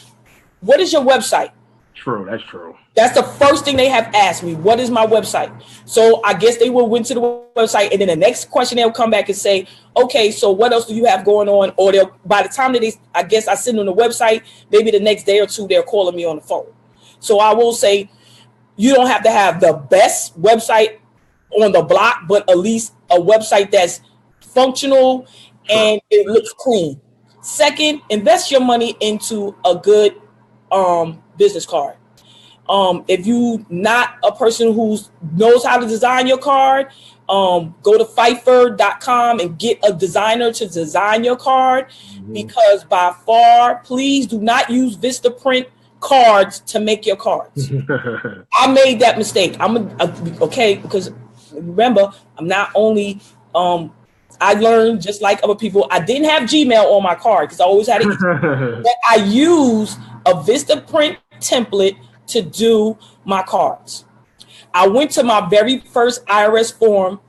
what is your website? True, that's true. That's the first thing they have asked me. What is my website? So I guess they will went to the website, and then the next question they'll come back and say, okay, so what else do you have going on? Or by the time that I send them the website, maybe the next day or two, they're calling me on the phone. So I will say, you don't have to have the best website on the block, but at least a website that's functional and it looks clean. Second, invest your money into a good business card. If you not a person who knows how to design your card, go to Fiverr.com and get a designer to design your card. Because by far, please do not use Vistaprint cards to make your cards. I made that mistake. Because remember, I'm not only I learned just like other people. I didn't have Gmail on my card because I always had it. But I used a Vistaprint template to do my cards. I went to my very first IRS form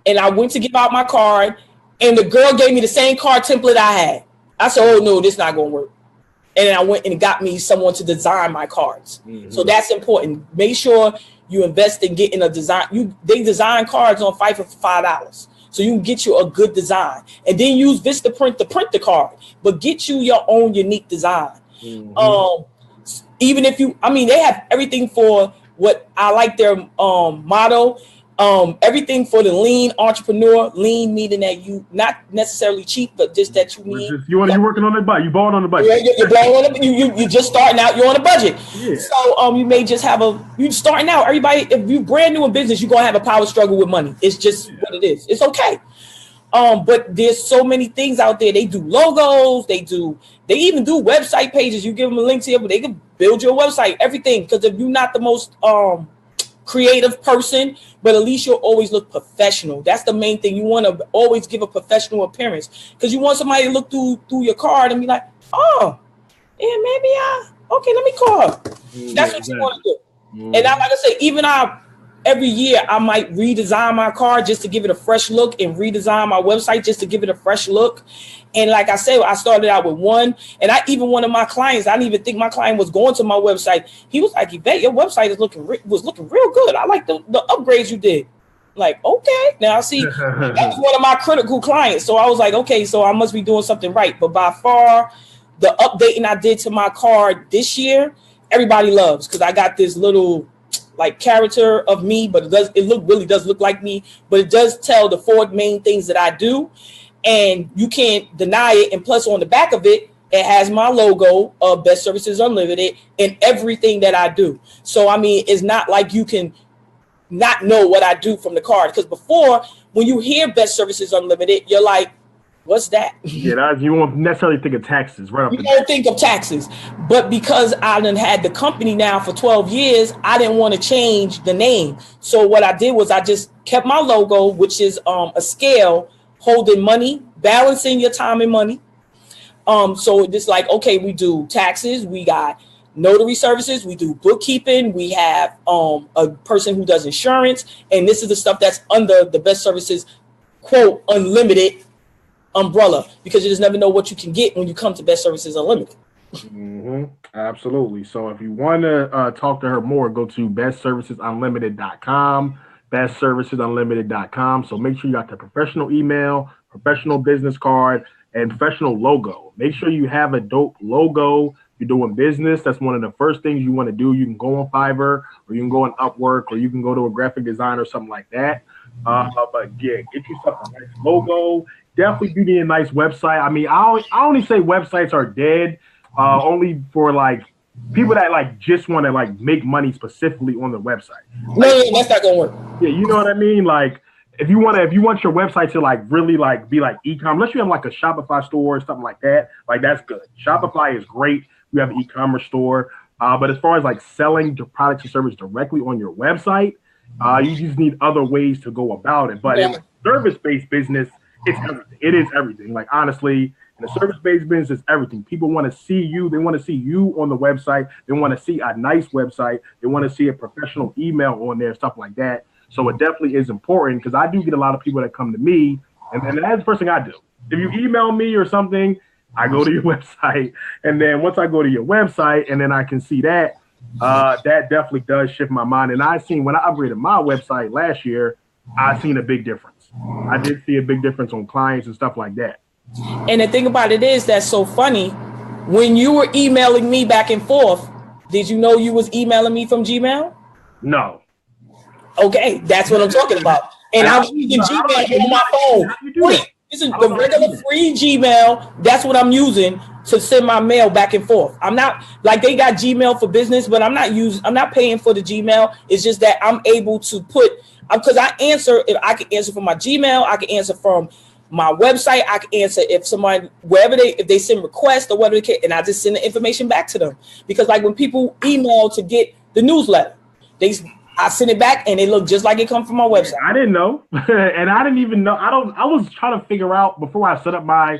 and I went to give out my card, and the girl gave me the same card template I had. I said, oh no, this is not going to work. And then I went and got me someone to design my cards. So that's important. Make sure you invest in getting a design. They design cards on Fiverr for $5. So you can get you a good design, and then use Vistaprint to print the card, but get you your own unique design. Even if they have everything for what I like their motto, everything for the lean entrepreneur. Lean meaning that you not necessarily cheap, but just that you need. You're working on the budget. You bought on the budget. You're just starting out. You're on a budget. Yeah. So you may just have you starting out. Everybody, if you brand new in business, you're gonna have a power struggle with money. It's just what it is. It's okay. But there's so many things out there. They do logos, they even do website pages. You give them a link to it, but they can build your website, everything. Because if you're not the most creative person, but at least you'll always look professional. That's the main thing. You want to always give a professional appearance, because you want somebody to look through your card and be like, oh, yeah, maybe okay, let me call her. That's what you want to do. And like I say, even every year I might redesign my card just to give it a fresh look, and redesign my website just to give it a fresh look. And like I said, I started out with one, and one of my clients, I didn't even think my client was going to my website. He was like, Yvette, your website was looking real good. I like the upgrades you did. Like, okay, now see, that's one of my critical clients. So I was like, okay, so I must be doing something right. But by far, the updating I did to my card this year, everybody loves, because I got this little like character of me, but it really does look like me, but it does tell the 4 main things that I do, and you can't deny it. And plus, on the back of it, it has my logo of Best Services Unlimited and everything that I do. So I mean, it's not like you can not know what I do from the card, because before, when you hear Best Services Unlimited, you're like, what's that? Yeah, you won't necessarily think of taxes, right? You don't think of taxes. But because I done had the company now for 12 years, I didn't want to change the name. So what I did was I just kept my logo, which is a scale holding money, balancing your time and money. So it's like, okay, we do taxes, we got notary services, we do bookkeeping, we have a person who does insurance, and this is the stuff that's under the Best Services, quote, unlimited umbrella, because you just never know what you can get when you come to Best Services Unlimited. Absolutely. So if you want to talk to her more, go to bestservicesunlimited.com, bestservicesunlimited.com. So make sure you got the professional email, professional business card, and professional logo. Make sure you have a dope logo. You're doing business. That's one of the first things you want to do. You can go on Fiverr, or you can go on Upwork, or you can go to a graphic designer or something like that. But yeah, get yourself a nice logo. Definitely do need a nice website. I mean, I only say websites are dead only for like people that like just want to like make money specifically on the website. No, that's not gonna work. Yeah, you know what I mean? Like if you want your website to like really like be like e-com, unless you have like a Shopify store or something like that, like that's good. Shopify is great. You have an e-commerce store. But as far as like selling the products and service directly on your website, you just need other ways to go about it. But in a service-based business, it's everything. It is everything. Like honestly, in a service-based business, it's everything. People want to see you. They want to see you on the website. They want to see a nice website. They want to see a professional email on there, stuff like that. So it definitely is important, because I do get a lot of people that come to me, and that's the first thing I do. If you email me or something, I go to your website, and then once I go to your website, and then I can see that, that definitely does shift my mind. And I seen when I upgraded my website last year, I seen a big difference. I did see a big difference on clients and stuff like that. And the thing about it is, that's so funny. When you were emailing me back and forth, did you know you was emailing me from Gmail? No. Okay, that's what I'm talking about. And I was using Gmail on my phone. Wait, this is the regular free Gmail. That's what I'm using to send my mail back and forth. I'm not like they got Gmail for business, but I'm not paying for the Gmail. It's just that I'm able to put, because I can answer from my Gmail, I can answer from my website, I can answer if somebody, if they send requests or whatever they can, and I just send the information back to them. Because like when people email to get the newsletter, I send it back and it look just like it come from my website. I didn't know. And I didn't even know. I was trying to figure out before I set up my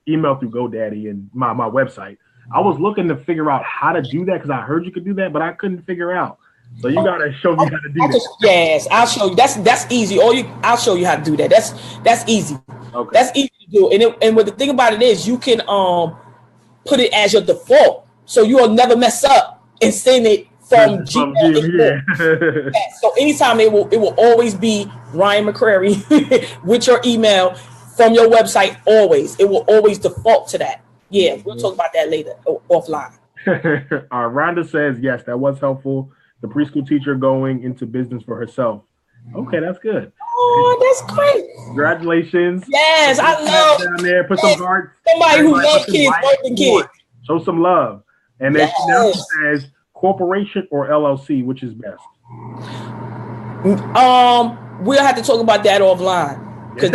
email through GoDaddy and my website. I was looking to figure out how to do that, because I heard you could do that, but I couldn't figure out. So you gotta show me how to do that. Yes, I'll show you. That's easy. I'll show you how to do that. That's easy. Okay. That's easy to do. And what the thing about it is, you can put it as your default, so you will never mess up and send it from Gmail. Yeah. So anytime it will always be Ryan McCrary with your email from your website. Always, it will always default to that. Yeah, we'll talk about that later offline. Rhonda says yes, that was helpful. The preschool teacher going into business for herself. Okay, that's good. Oh, that's great. Congratulations. Yes, I love down there. Put some hearts. Somebody who loves kids, working kids. Show some love. And then she now says corporation or LLC, which is best? We'll have to talk about that offline. Because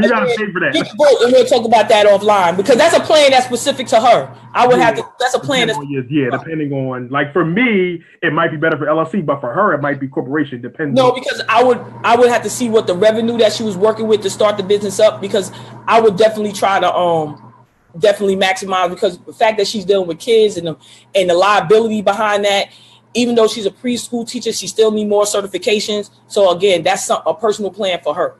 you gotta pay for that. Get the book and we'll talk about that offline because that's a plan that's specific to her. I would have to. That's a plan. Depending on, like, for me, it might be better for LLC, but for her, it might be corporation. Depends. No, because I would have to see what the revenue that she was working with to start the business up. Because I would definitely try to definitely maximize, because the fact that she's dealing with kids and the liability behind that. Even though she's a preschool teacher, she still needs more certifications. So again, that's a personal plan for her.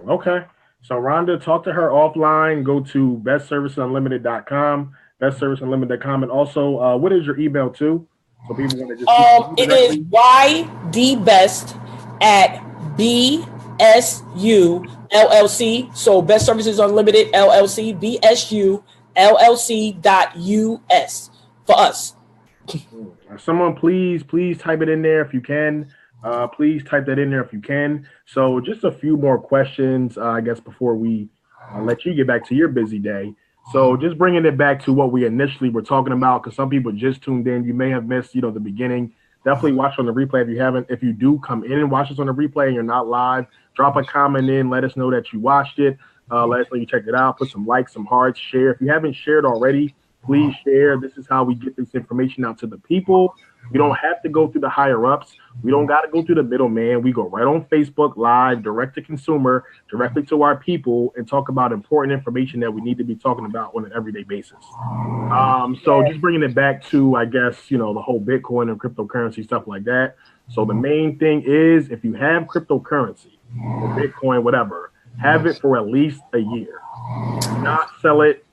Okay. So Rhonda, talk to her offline. Go to bestserviceunlimited.com, bestserviceunlimited.com. And also, what is your email too? So people want to just it is ydbest@BSU LLC. So Best Services Unlimited LLC, BSU LLC.US for us. Someone please type it in there if you can. Please type that in there if you can. So just a few more questions, I guess, before we let you get back to your busy day. So just bringing it back to what we initially were talking about, because some people just tuned in. You may have missed, the beginning. Definitely watch on the replay if you haven't. If you do come in and watch us on the replay and you're not live, drop a comment in. Let us know that you watched it. Let us know you checked it out. Put some likes, some hearts, share. If you haven't shared already, please share. This is how we get this information out to the people. We don't have to go through the higher ups. We don't got to go through the middleman. We go right on Facebook Live, direct to consumer, directly to our people, and talk about important information that we need to be talking about on an everyday basis. So just bringing it back to, I guess, the whole Bitcoin and cryptocurrency stuff like that. So the main thing is, if you have cryptocurrency or Bitcoin, whatever, have it for at least a year. Do not sell it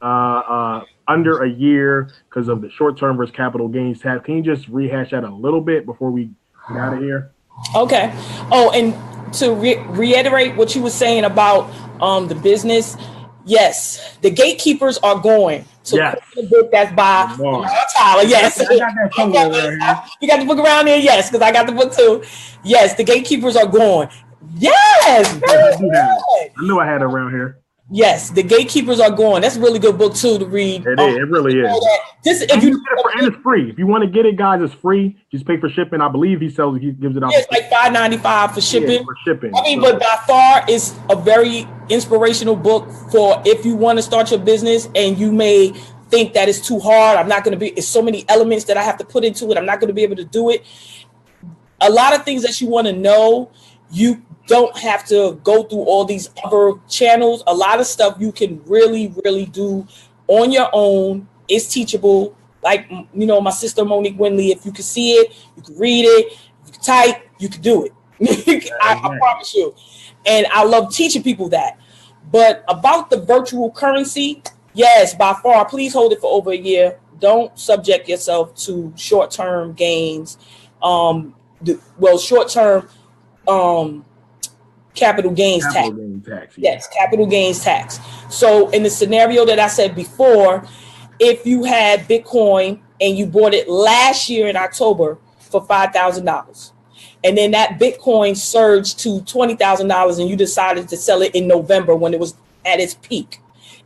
under a year because of the short-term versus capital gains tax. Can you just rehash that a little bit before we get out of here? Okay. Oh, and to reiterate what you were saying about the business, yes, the gatekeepers are going. So the book that's by Tyler. Yes. I got that somewhere around here. You got the book around there? Yes, because I got the book too. Yes, the gatekeepers are going. Yes. I knew I had it around here. Yes, the gatekeepers are going. That's a really good book too to read. It is. It really is. And it's free. If you want to get it, guys, it's free. Just pay for shipping. I believe he gives it out. It's like $5.95 for shipping. Yeah, for shipping. I mean, but by far, it's a very inspirational book for if you want to start your business and you may think that it's too hard. It's so many elements that I have to put into it. I'm not going to be able to do it. A lot of things that you want to know, you don't have to go through all these other channels. A lot of stuff you can really, really do on your own. It's teachable. Like, my sister Monique Winley, if you can see it, you can read it, you can type, you can do it. I promise you. And I love teaching people that. But about the virtual currency, yes, by far, please hold it for over a year. Don't subject yourself to short-term gains. Short-term capital gains tax. Yes, capital gains tax. So in the scenario that I said before, if you had Bitcoin and you bought it last year in October for $5,000, and then that Bitcoin surged to $20,000 and you decided to sell it in November when it was at its peak,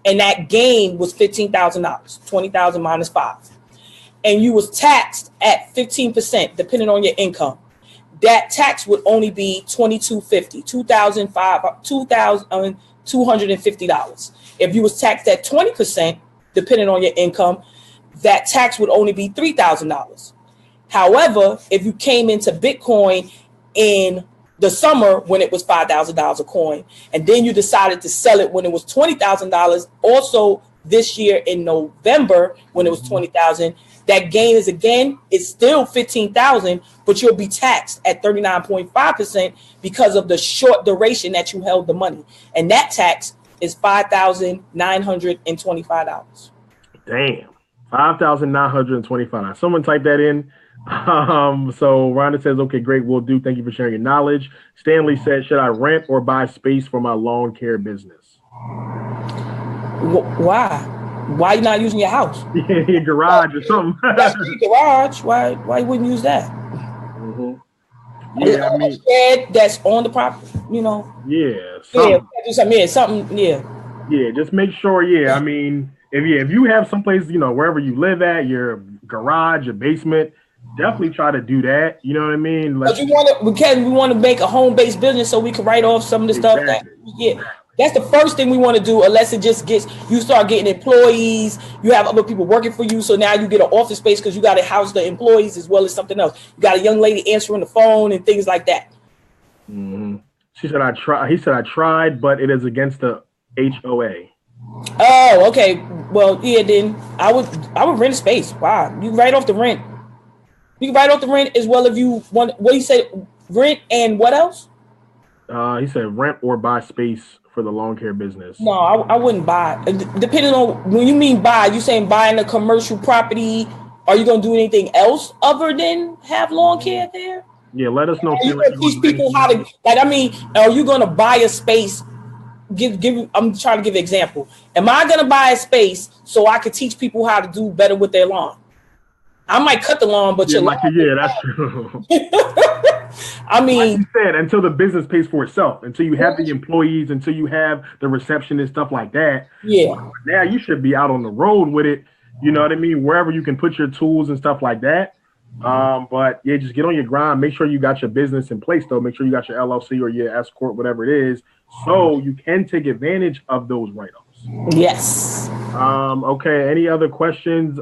and that gain was $15,000, 20,000 minus 5, and you was taxed at 15% depending on your income. That tax would only be $2,250, $2,250. If you was taxed at 20%, depending on your income, that tax would only be $3,000. However, if you came into Bitcoin in the summer when it was $5,000 a coin, and then you decided to sell it when it was $20,000, also this year in November when it was $20,000, that gain is still $15,000, but you'll be taxed at 39.5% because of the short duration that you held the money. And that tax is $5,925. Damn. $5,925. Someone type that in. So Rhonda says, okay, great, will do. Thank you for sharing your knowledge. Stanley said, should I rent or buy space for my lawn care business? Why? Why you not using your house? Your garage or something. Your garage. Why you wouldn't use that? Mm-hmm. Yeah, I mean, that's on the property, Yeah. Something. Yeah. Yeah, just make sure. Yeah, I mean, if you have someplace, wherever you live at, your garage, your basement, definitely try to do that. You know what I mean? But we want to make a home-based business so we can write off some of the stuff that That's the first thing we want to do, unless it just gets, you start getting employees, you have other people working for you, so now you get an office space because you got to house the employees as well as something else. You got a young lady answering the phone and things like that. Mm-hmm. She said, He said, I tried, but it is against the HOA. Oh, okay. Well, yeah, then I would rent a space. Wow. You can write off the rent. You can write off the rent as well if you want. What he said, rent and what else? He said rent or buy space for the lawn care business. No, I wouldn't buy. Depending on, when you mean buy, you saying buying a commercial property, are you going to do anything else other than have lawn care there? Yeah, let us know. Are you going to teach people how to, like, I mean, are you going to buy a space? I'm trying to give an example. Am I going to buy a space so I can teach people how to do better with their lawn? I might cut the lawn, but yeah, that's true. I mean, like you said, until the business pays for itself, until you have the employees, until you have the reception and stuff like that. Yeah. Now you should be out on the road with it. You know what I mean? Wherever you can put your tools and stuff like that. But yeah, just get on your grind. Make sure you got your business in place, though. Make sure you got your LLC or your S corp, whatever it is, so you can take advantage of those write-offs. Yes. Okay. Any other questions?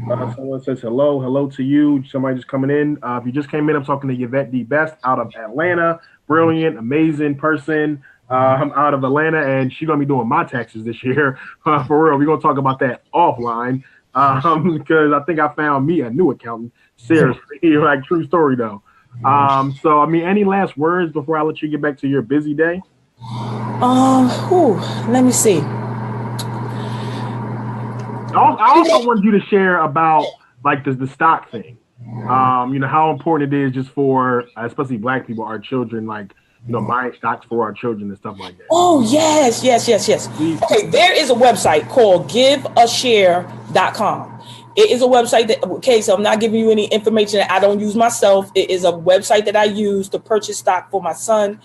Someone says hello to you. Somebody just coming in. If you just came in, I'm talking to Yvette D Best out of Atlanta. Brilliant, amazing person. I'm out of Atlanta, and she's gonna be doing my taxes this year. For real, we're gonna talk about that offline. Because I think I found me a new accountant. Seriously, like true story though. So I mean, any last words before I let you get back to your busy day? Let me see. I also want you to share about like the stock thing. You know how important it is just for especially Black people, our children, like buying stocks for our children and stuff like that. Oh yes. Okay, there is a website called giveashare.com. It is a website that, okay, so I'm not giving you any information that I don't use myself. It is a website that I use to purchase stock for my son.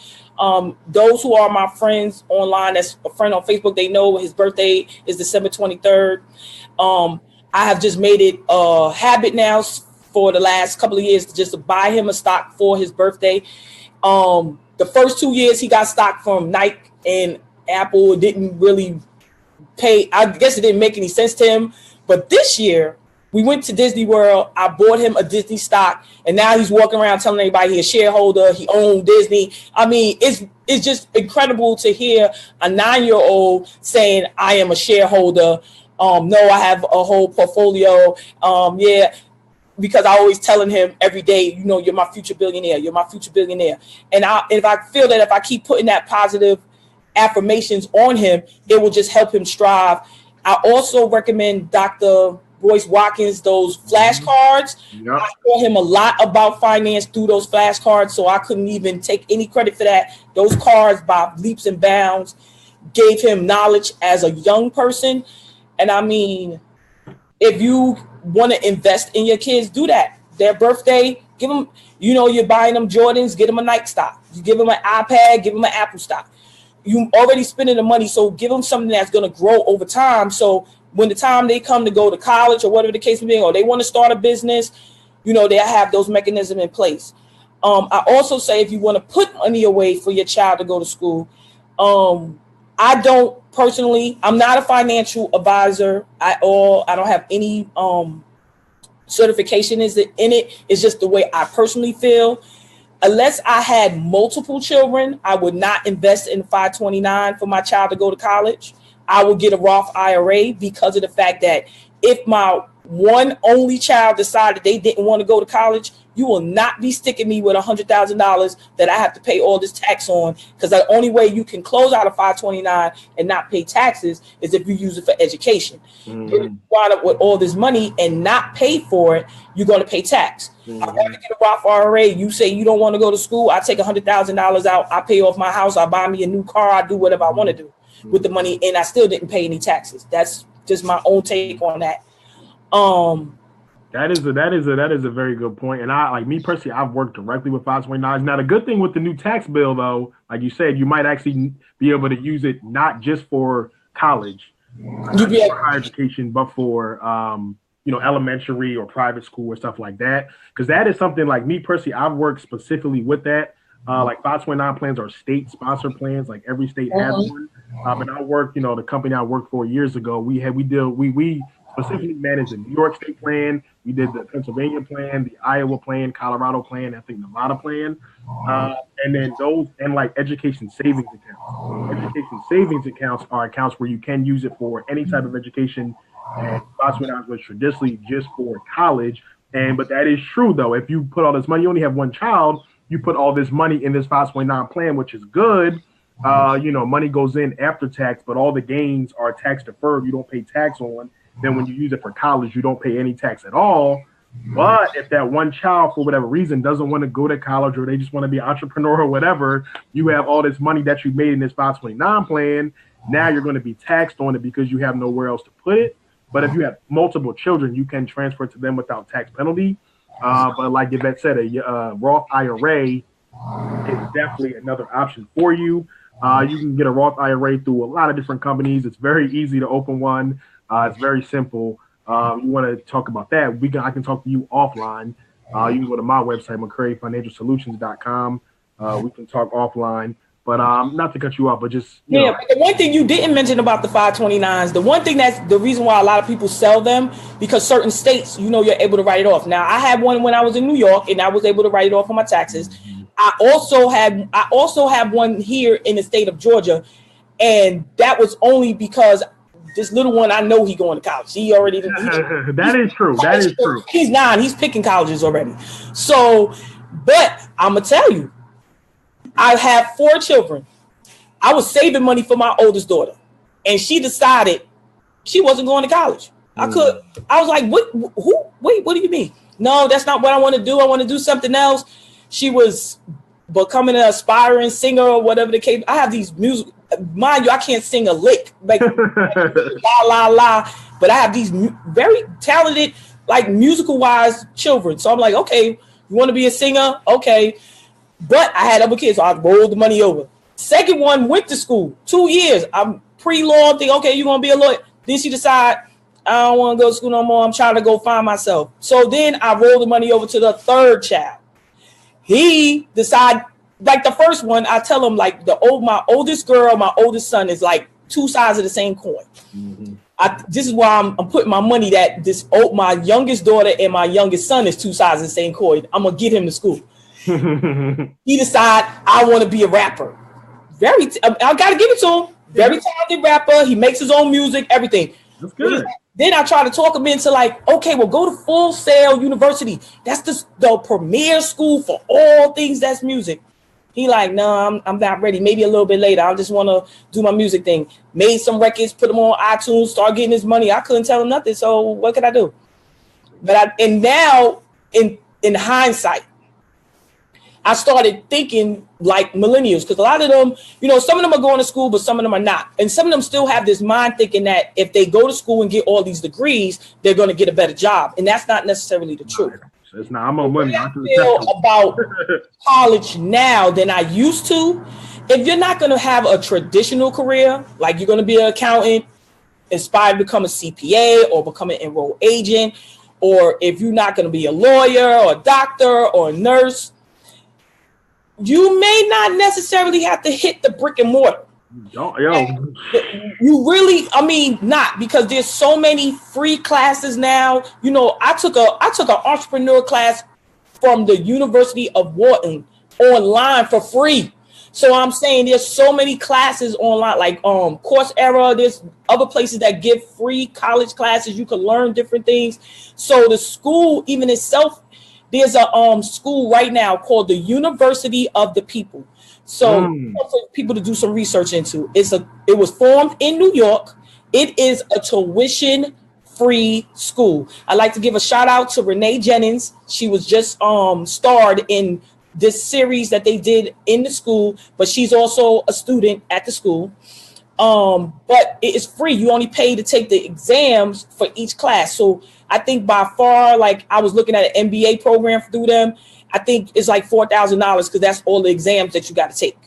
Those who are my friends online, that's a friend on Facebook, they know his birthday is December 23rd. I have just made it a habit now for the last couple of years just to buy him a stock for his birthday. The first 2 years he got stock from Nike and Apple. It didn't really pay. I guess it didn't make any sense to him. But this year we went to Disney World. I bought him a Disney stock, and now he's walking around telling everybody he's a shareholder. He owned Disney. I mean, it's just incredible to hear a 9-year-old saying, I am a shareholder. No, I have a whole portfolio. Yeah. Because I always telling him every day, you're my future billionaire. You're my future billionaire. And if I feel that if I keep putting that positive affirmations on him, it will just help him strive. I also recommend Dr. Royce Watkins, those flashcards. Yep. I taught him a lot about finance through those flashcards, so I couldn't even take any credit for that. Those cards, by leaps and bounds, gave him knowledge as a young person. And I mean, if you want to invest in your kids, do that. Their birthday, give them, you're buying them Jordans, get them a Nike stock. You give them an iPad, give them an Apple stock. You already spending the money, so give them something that's going to grow over time. So when the time they come to go to college or whatever the case may be, or they want to start a business, they have those mechanisms in place. I also say if you want to put money away for your child to go to school, I don't personally, I'm not a financial advisor at all. I don't have any certification in it. It's just the way I personally feel. Unless I had multiple children, I would not invest in 529 for my child to go to college. I would get a Roth IRA because of the fact that if my one only child decided they didn't want to go to college, you will not be sticking me with $100,000 that I have to pay all this tax on, because the only way you can close out a 529 and not pay taxes is if you use it for education. Mm-hmm. If you wind up with all this money and not pay for it, you're going to pay tax. Mm-hmm. I want to get a Roth IRA. You say you don't want to go to school, I take $100,000 out, I pay off my house, I buy me a new car, I do whatever I want to do with the money, and I still didn't pay any taxes. That's just my own take on that. That is a very good point. And I, like me personally, I've worked directly with 529s. Now, the good thing with the new tax bill, though, like you said, you might actually be able to use it not just for college, for higher education, but for elementary or private school or stuff like that. Because that is something, like me personally, I've worked specifically with that. Like 529 plans are state sponsored plans. Like every state has one. But I work, the company I worked for years ago, we specifically managed the New York State plan. We did the Pennsylvania plan, the Iowa plan, Colorado plan, I think Nevada plan. And then those and like education savings accounts. Education savings accounts are accounts where you can use it for any type of education. And 529 was traditionally just for college. But that is true though. If you put all this money, you only have one child, you put all this money in this 529 plan, which is good. Money goes in after tax, but all the gains are tax deferred. You don't pay tax on. Then when you use it for college, you don't pay any tax at all. But if that one child, for whatever reason, doesn't want to go to college or they just want to be an entrepreneur or whatever, you have all this money that you made in this 529 plan. Now you're going to be taxed on it because you have nowhere else to put it. But if you have multiple children, you can transfer it to them without tax penalty. But like Yvette said, a Roth IRA is definitely another option for you. You can get a Roth IRA through a lot of different companies. It's very easy to open one. It's very simple. You want to talk about that? I can talk to you offline. You can go to my website, McCraryFinancialSolutions.com. We can talk offline. But not to cut you off, but just but the one thing you didn't mention about the 529s, the one thing that's the reason why a lot of people sell them, because certain states, you're able to write it off. Now, I had one when I was in New York, and I was able to write it off on my taxes. I also have one here in the state of Georgia, and that was only because this little one, I know he going to college. He already that is true. That is true. He's 9. He's picking colleges already. So, but I'm gonna tell you, I have 4 children. I was saving money for my oldest daughter, and she decided she wasn't going to college. I was like, what? Who? Wait, what do you mean? No, that's not what I want to do. I want to do something else. She was becoming an aspiring singer or whatever the case. I have these music. Mind you, I can't sing a lick, like la la la. But I have these very talented, like musical wise children. So I'm like, okay, you want to be a singer? Okay. But I had other kids, so I rolled the money over. Second one went to school 2 years. I'm pre-law, think, okay, you're gonna be a lawyer. Then she decide, I don't want to go to school no more. I'm trying to go find myself. So then I rolled the money over to the third child. He decided, like the first one, I tell him like my oldest girl, my oldest son is like 2 sides of the same coin. This is why I'm putting my money that my youngest daughter and my youngest son is 2 sides of the same coin. I'm gonna get him to school. He decided I want to be a rapper. I gotta give it to him. Very talented rapper. He makes his own music, everything. That's good. Then I try to talk him into like, okay, well, go to Full Sail University. That's the premier school for all things that's music. He like, no, I'm not ready. Maybe a little bit later. I just want to do my music thing. Made some records, put them on iTunes, start getting his money. I couldn't tell him nothing. So what could I do? And now in hindsight, I started thinking like millennials, because a lot of them, some of them are going to school, but some of them are not. And some of them still have this mind thinking that if they go to school and get all these degrees, they're going to get a better job. And that's not necessarily the truth. It's not. I'm on money. I feel about college now than I used to. If you're not going to have a traditional career, like you're going to be an accountant, inspired to become a CPA or become an enrolled agent, or if you're not going to be a lawyer or a doctor or a nurse, you may not necessarily have to hit the brick and mortar. You really, not, because there's so many free classes now. I took an entrepreneur class from the University of Wharton online for free. So I'm saying there's so many classes online, like Coursera. There's other places that give free college classes. You can learn different things. So the school, even itself, there's a school right now called the University of the People. So for people to do some research into. It was formed in New York. It is a tuition-free school. I'd like to give a shout out to Renee Jennings. She was just starred in this series that they did in the school, but she's also a student at the school. But it is free. You only pay to take the exams for each class. So I think by far, like I was looking at an MBA program through them, I think it's like $4,000 because that's all the exams that you got to take.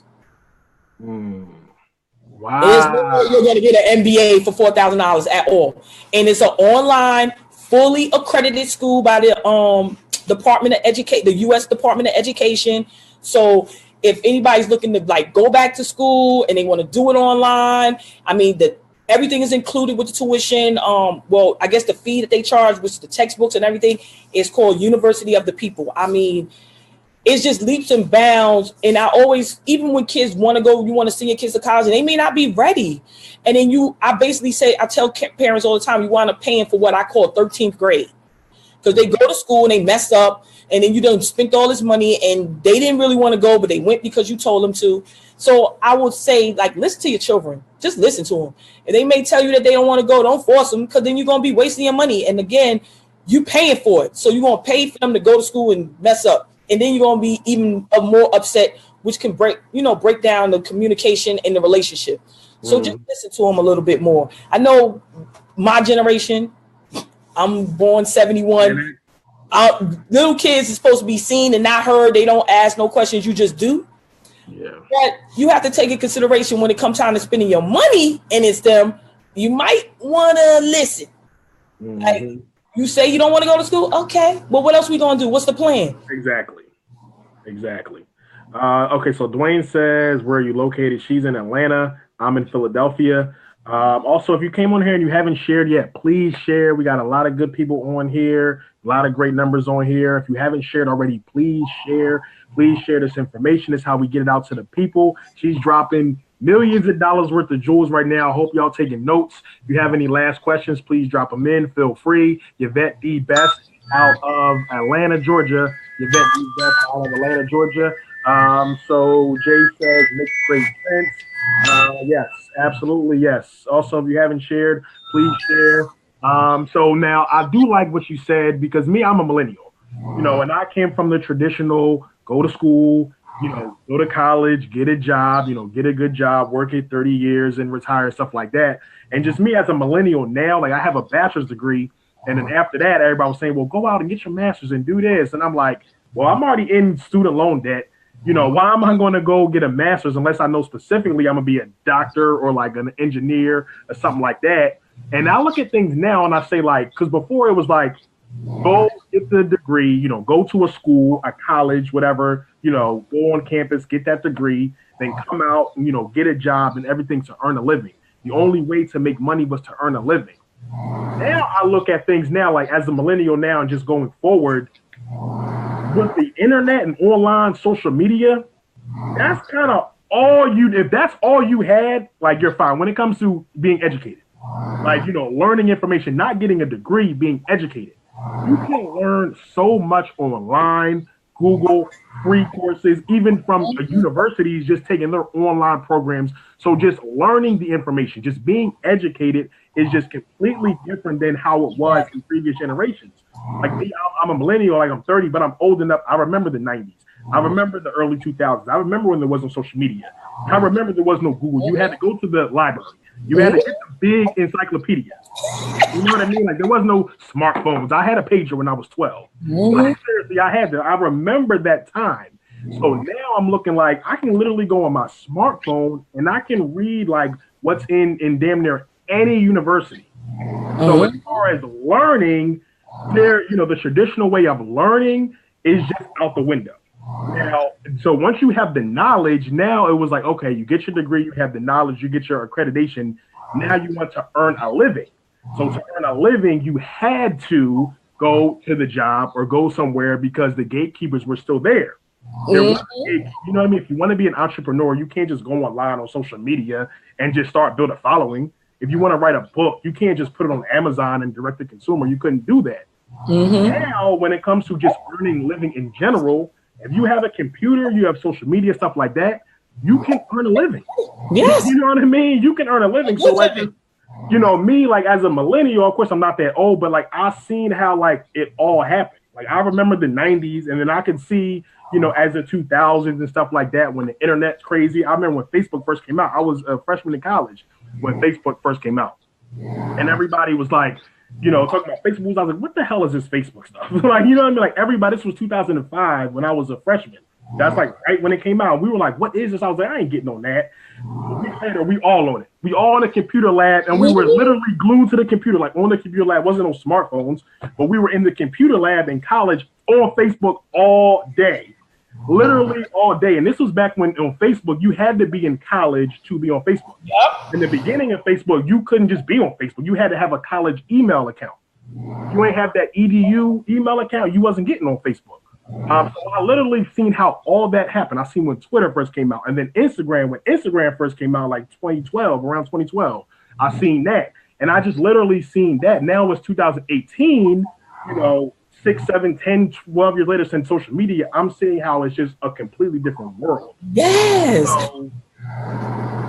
Wow. You're going to get an MBA for $4,000 at all. And it's an online, fully accredited school by the Department of Education, the U.S. Department of Education. So if anybody's looking to like go back to school and they want to do it online, I mean, everything is included with the tuition. Well, I guess the fee that they charge, which is the textbooks and everything, is called University of the People. I mean, it's just leaps and bounds. And I always, even when kids want to go, you want to send your kids to college and they may not be ready. And then I basically say, I tell parents all the time, you wind up paying for what I call 13th grade. Because they go to school and they messed up, and then you done spent all this money and they didn't really want to go, but they went because you told them to. So I would say, like, listen to your children. Just listen to them. And they may tell you that they don't want to go. Don't force them, because then you're going to be wasting your money. And again, you paying for it. So you're going to pay for them to go to school and mess up. And then you're going to be even more upset, which can break down the communication and the relationship. So just listen to them a little bit more. I know my generation, I'm born 71. Little kids are supposed to be seen and not heard. They don't ask no questions. You just do. Yeah. But you have to take in consideration when it comes time to spending your money and it's them, you might want to listen. Like, you say you don't want to go to school? Okay. Well, what else we going to do? What's the plan? Exactly. Okay, so Dwayne says, where are you located? She's in Atlanta. I'm in Philadelphia. Also, if you came on here and you haven't shared yet, please share. We got a lot of good people on here, a lot of great numbers on here. If you haven't shared already, please share. Please share this information. It's how we get it out to the people. She's dropping millions of dollars worth of jewels right now. I hope y'all taking notes. If you have any last questions, please drop them in. Feel free. Yvette D. Best out of Atlanta, Georgia. Yvette D. Best out of Atlanta, Georgia. So Jay says, makes great sense. Yes, absolutely, yes. Also, if you haven't shared, please share. So now I do like what you said, because I'm a millennial, and I came from the traditional go to school, go to college, get a job, get a good job, work it 30 years and retire, stuff like that. And just me as a millennial now, like I have a bachelor's degree. And then after that, everybody was saying, well, go out and get your master's and do this. And I'm like, well, I'm already in student loan debt. Why am I going to go get a master's unless I know specifically I'm going to be a doctor or like an engineer or something like that? And I look at things now and I say, like, because before it was like, go get the degree, go to a school, a college, whatever, go on campus, get that degree, then come out and, get a job and everything to earn a living. The only way to make money was to earn a living. Now I look at things now, like as a millennial now and just going forward, with the internet and online social media, that's kind of if that's all you had, like you're fine when it comes to being educated, like, learning information, not getting a degree, being educated. You can learn so much online, Google, free courses, even from universities just taking their online programs. So just learning the information, just being educated is just completely different than how it was in previous generations. Like me, I'm a millennial, like I'm 30, but I'm old enough. I remember the 90s. I remember the early 2000s. I remember when there wasn't social media. I remember there was no Google. You had to go to the library. You had to get the big encyclopedia. You know what I mean? Like there was no smartphones. I had a pager when I was 12. Like, seriously, I had to. I remember that time. So now I'm looking like I can literally go on my smartphone and I can read like what's in damn near any university. So as far as learning, the traditional way of learning is just out the window. Now, so once you have the knowledge, now it was like, okay, you get your degree, you have the knowledge, you get your accreditation. Now you want to earn a living. So to earn a living, you had to go to the job or go somewhere because the gatekeepers were still there. You know what I mean? If you want to be an entrepreneur, you can't just go online on social media and just start build a following. If you want to write a book, you can't just put it on Amazon and direct to consumer. You couldn't do that. Now, when it comes to just earning living in general, if you have a computer, you have social media, stuff like that, you can earn a living. Yes. You know what I mean? You can earn a living. So like, me, like as a millennial, of course I'm not that old, but like I've seen how like it all happened. Like I remember the 90s, and then I could see, as the 2000s and stuff like that, when the internet's crazy. I remember when Facebook first came out. I was a freshman in college when Facebook first came out. And everybody was like, talking about Facebook. I was like, what the hell is this Facebook stuff? Like, you know what I mean? Like everybody, this was 2005 when I was a freshman. That's like right when it came out. We were like, what is this? I was like, I ain't getting on that. Later, we all on it. We all in the computer lab, and we were literally glued to the computer, like on the computer lab. Wasn't no smartphones, but we were in the computer lab in college on Facebook all day. literally all day. And this was back when on Facebook, you had to be in college to be on Facebook. Yep. In the beginning of Facebook, you couldn't just be on Facebook. You had to have a college email account. If you ain't have that EDU email account, you wasn't getting on Facebook. So I literally seen how all that happened. I seen when Twitter first came out, and then Instagram, when Instagram first came out, like 2012, around 2012, I seen that. And I just literally seen that. Now it's 2018, 6, 7, 10, 12 years later since social media, I'm seeing how it's just a completely different world. Yes. So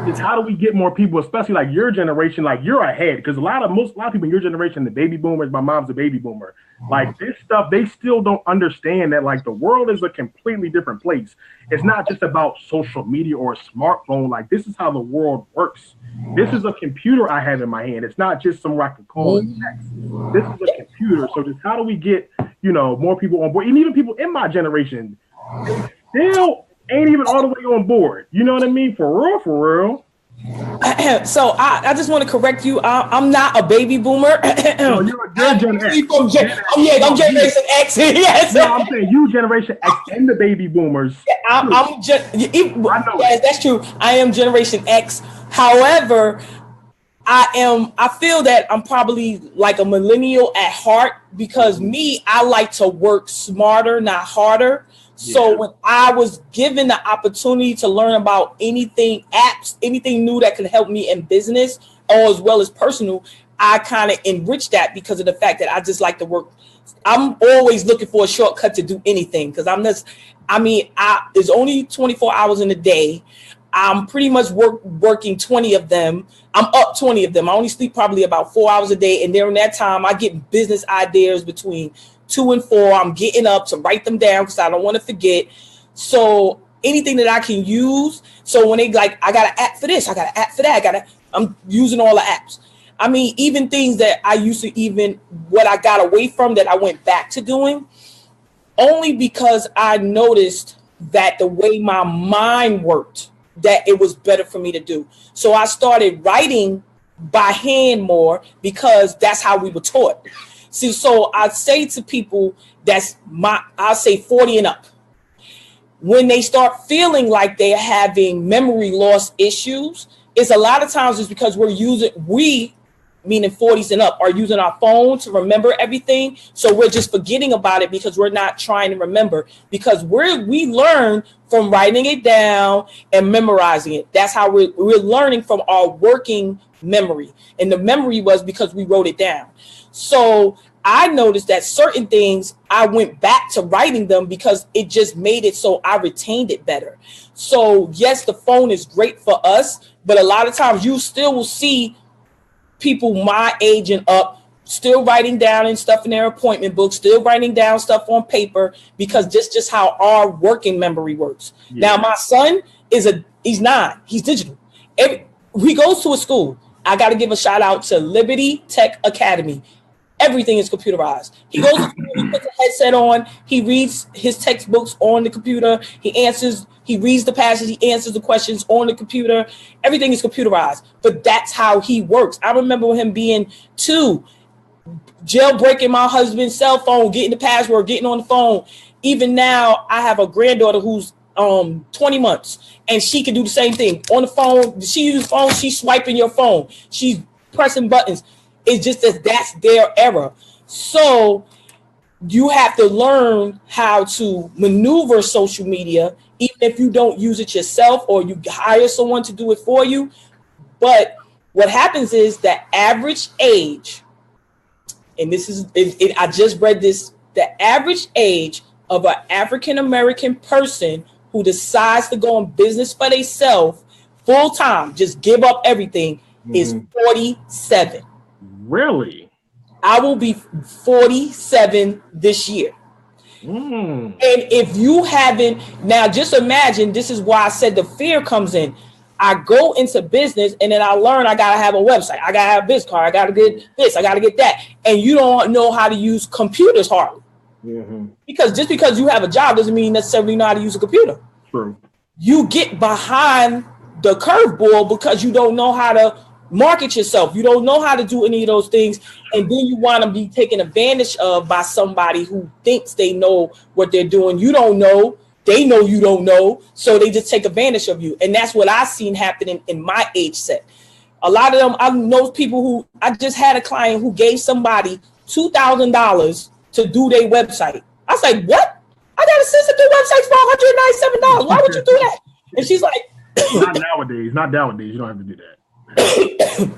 it's how do we get more people, especially like your generation, like you're ahead, because a lot of people in your generation, the baby boomers, my mom's a baby boomer, like this stuff, they still don't understand that like the world is a completely different place. It's not just about social media or a smartphone. Like this is how the world works. This is a computer I have in my hand. It's not just some I can call and text. This is a computer. So just how do we get, more people on board? And even people in my generation, they still ain't even all the way on board. You know what I mean? For real. So I just want to correct you. I'm not a baby boomer. No, you're Gen X. I'm Generation X. Yes. No, I'm saying you Generation X and the baby boomers. Yes, that's true. I am Generation X. However, I feel that I'm probably like a millennial at heart because I like to work smarter, not harder. So when I was given the opportunity to learn about anything new that could help me in business or as well as personal, I kind of enriched that because of the fact that I just like to work. I'm always looking for a shortcut to do anything because there's only 24 hours in a day. I'm pretty much working 20 of them. I'm up 20 of them. I only sleep probably about 4 hours a day. And during that time, I get business ideas between 2 and 4. I'm getting up to write them down because I don't want to forget. So anything that I can use. So when they like, I got an app for this, I got an app for that. I'm using all the apps. I mean, even things that I used to what I got away from that I went back to doing only because I noticed that the way my mind worked, that it was better for me to do. So I started writing by hand more because that's how we were taught. See, so I say to people I say 40 and up. When they start feeling like they're having memory loss issues, it's a lot of times it's because meaning 40s and up, are using our phone to remember everything. So we're just forgetting about it because we're not trying to remember because we learn from writing it down and memorizing it. That's how we're learning from our working memory. And the memory was because we wrote it down. So I noticed that certain things, I went back to writing them because it just made it so I retained it better. So yes, the phone is great for us, but a lot of times you still will see people my age and up still writing down and stuff in their appointment books, still writing down stuff on paper because just how our working memory works. Yeah. Now my son he's 9, he's digital. He goes to a school. I got to give a shout out to Liberty Tech Academy. Everything is computerized. He goes to school, he puts a headset on, he reads his textbooks on the computer, he reads the passage, he answers the questions on the computer. Everything is computerized, but that's how he works. I remember him being 2, jailbreaking my husband's cell phone, getting the password, getting on the phone. Even now, I have a granddaughter who's 20 months, and she can do the same thing on the phone. She uses phone, she's swiping your phone, she's pressing buttons. It's just that's their era. So you have to learn how to maneuver social media, even if you don't use it yourself or you hire someone to do it for you. But what happens is the average age, and this is, I just read this, the average age of an African-American person who decides to go in business for themselves full time, just give up everything, is 47. Really? I will be 47 this year. And if you haven't, now just imagine, this is why I said the fear comes in. I go into business and then I learn I got to have a website. I got to have a business card. I got to get this. I got to get that. And you don't know how to use computers hardly. Because just because you have a job doesn't mean necessarily know how to use a computer. True. You get behind the curveball because you don't know how to market yourself. You don't know how to do any of those things. And then you want to be taken advantage of by somebody who thinks they know what they're doing. You don't know. they know you don't know, so they just take advantage of you. And that's what I seen happening in my age set. A lot of them, I know people who, I just had a client who gave somebody $2,000 to do their website. I was like, what? I got a system to do websites for $197. Why would you do that? And she's like, not nowadays. You don't have to do that.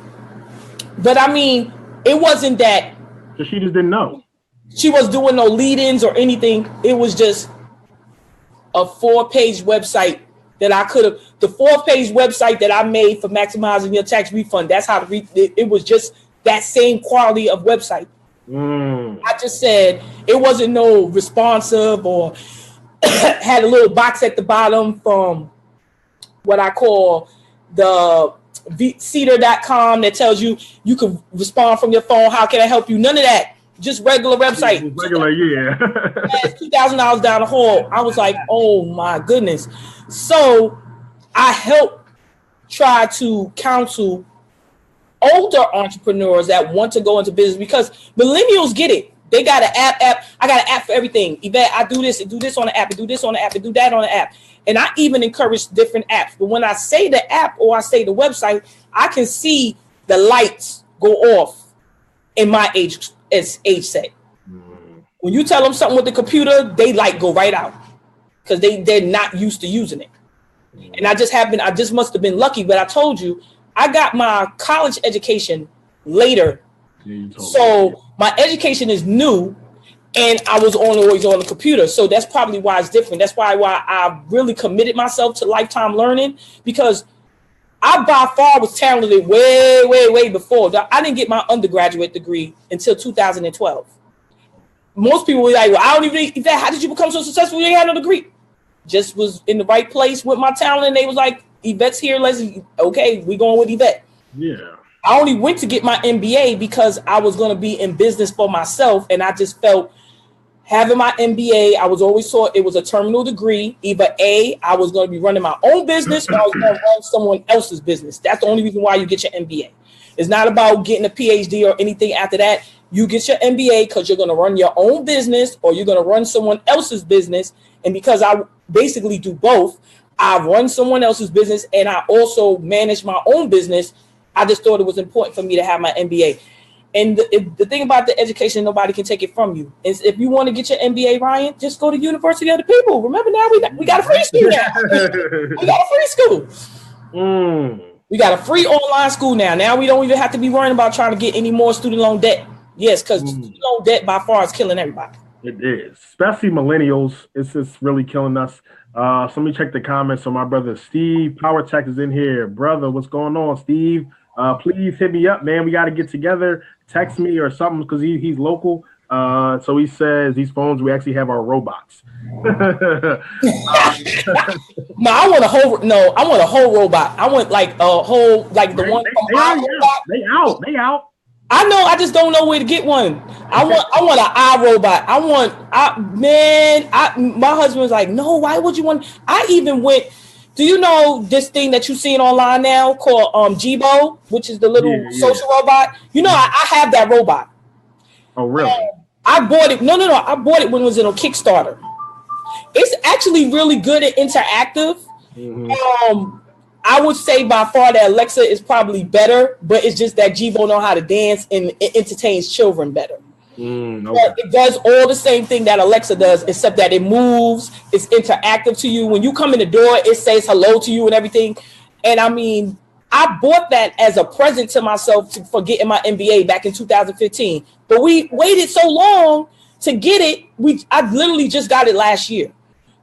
But I mean, it wasn't that. So she just didn't know. She was doing no lead-ins or anything. It was just a 4-page website that I could have, the 4-page website that I made for maximizing your tax refund. That's how it was just that same quality of website. I just said it wasn't no responsive or had a little box at the bottom from what I call the cedar.com that tells you you can respond from your phone. How can I help you? None of that. Just regular website. Regular, yeah. $2,000 down the hall. I was like, oh my goodness. So I help try to counsel older entrepreneurs that want to go into business, because millennials get it. They got an app. I got an app for everything. Yvette, I do this on the app, and do this on the app, and do that on the app. And I even encourage different apps. But when I say the app or I say the website, I can see the lights go off in my age set. When you tell them something with the computer, they light go right out because they're not used to using it. And I just must have been lucky. But I told you, I got my college education later. So my education is new, and I was always on the computer. So that's probably why it's different. That's why I really committed myself to lifetime learning, because I by far was talented way before. I didn't get my undergraduate degree until 2012. Most people were like, well, I don't even, how did you become so successful? You ain't had no degree. Just was in the right place with my talent. And they was like, Yvette's here. Okay, we going with Yvette. Yeah. I only went to get my MBA because I was going to be in business for myself. And I just felt having my MBA, I was always taught it was a terminal degree. Either A, I was going to be running my own business, or I was going to run someone else's business. That's the only reason why you get your MBA. It's not about getting a PhD or anything after that. You get your MBA because you're going to run your own business or you're going to run someone else's business. And because I basically do both, I run someone else's business and I also manage my own business. I just thought it was important for me to have my MBA. And the thing about the education, nobody can take it from you. Is if you want to get your MBA, Ryan, just go to University of the People. Remember now we got a free school now. We got a free school. We got a free online school now. Now we don't even have to be worrying about trying to get any more student loan debt. Yes, because student loan debt by far is killing everybody. It is, especially millennials. It's just really killing us. So let me check the comments. So my brother Steve Power Tech is in here. Brother, what's going on, Steve? Please hit me up, man. We got to get together. Text me or something because he's local. So he says these phones, we actually have our robots. I want a whole robot. I want like a whole, like the one from iRobot. They out. I know. I just don't know where to get one. I want an iRobot. My husband was like, no, why would you want? I even went. Do you know this thing that you're seeing online now called Jibo, which is the little social robot? You know, I have that robot. Oh, really? I bought it. No. I bought it when it was in a Kickstarter. It's actually really good and interactive. I would say by far that Alexa is probably better, but it's just that Jibo know how to dance and it entertains children better. But it does all the same thing that Alexa does, except that it moves, it's interactive to you. When you come in the door, it says hello to you and everything. And I mean, I bought that as a present to myself for getting my MBA back in 2015. But we waited so long to get it. I literally just got it last year.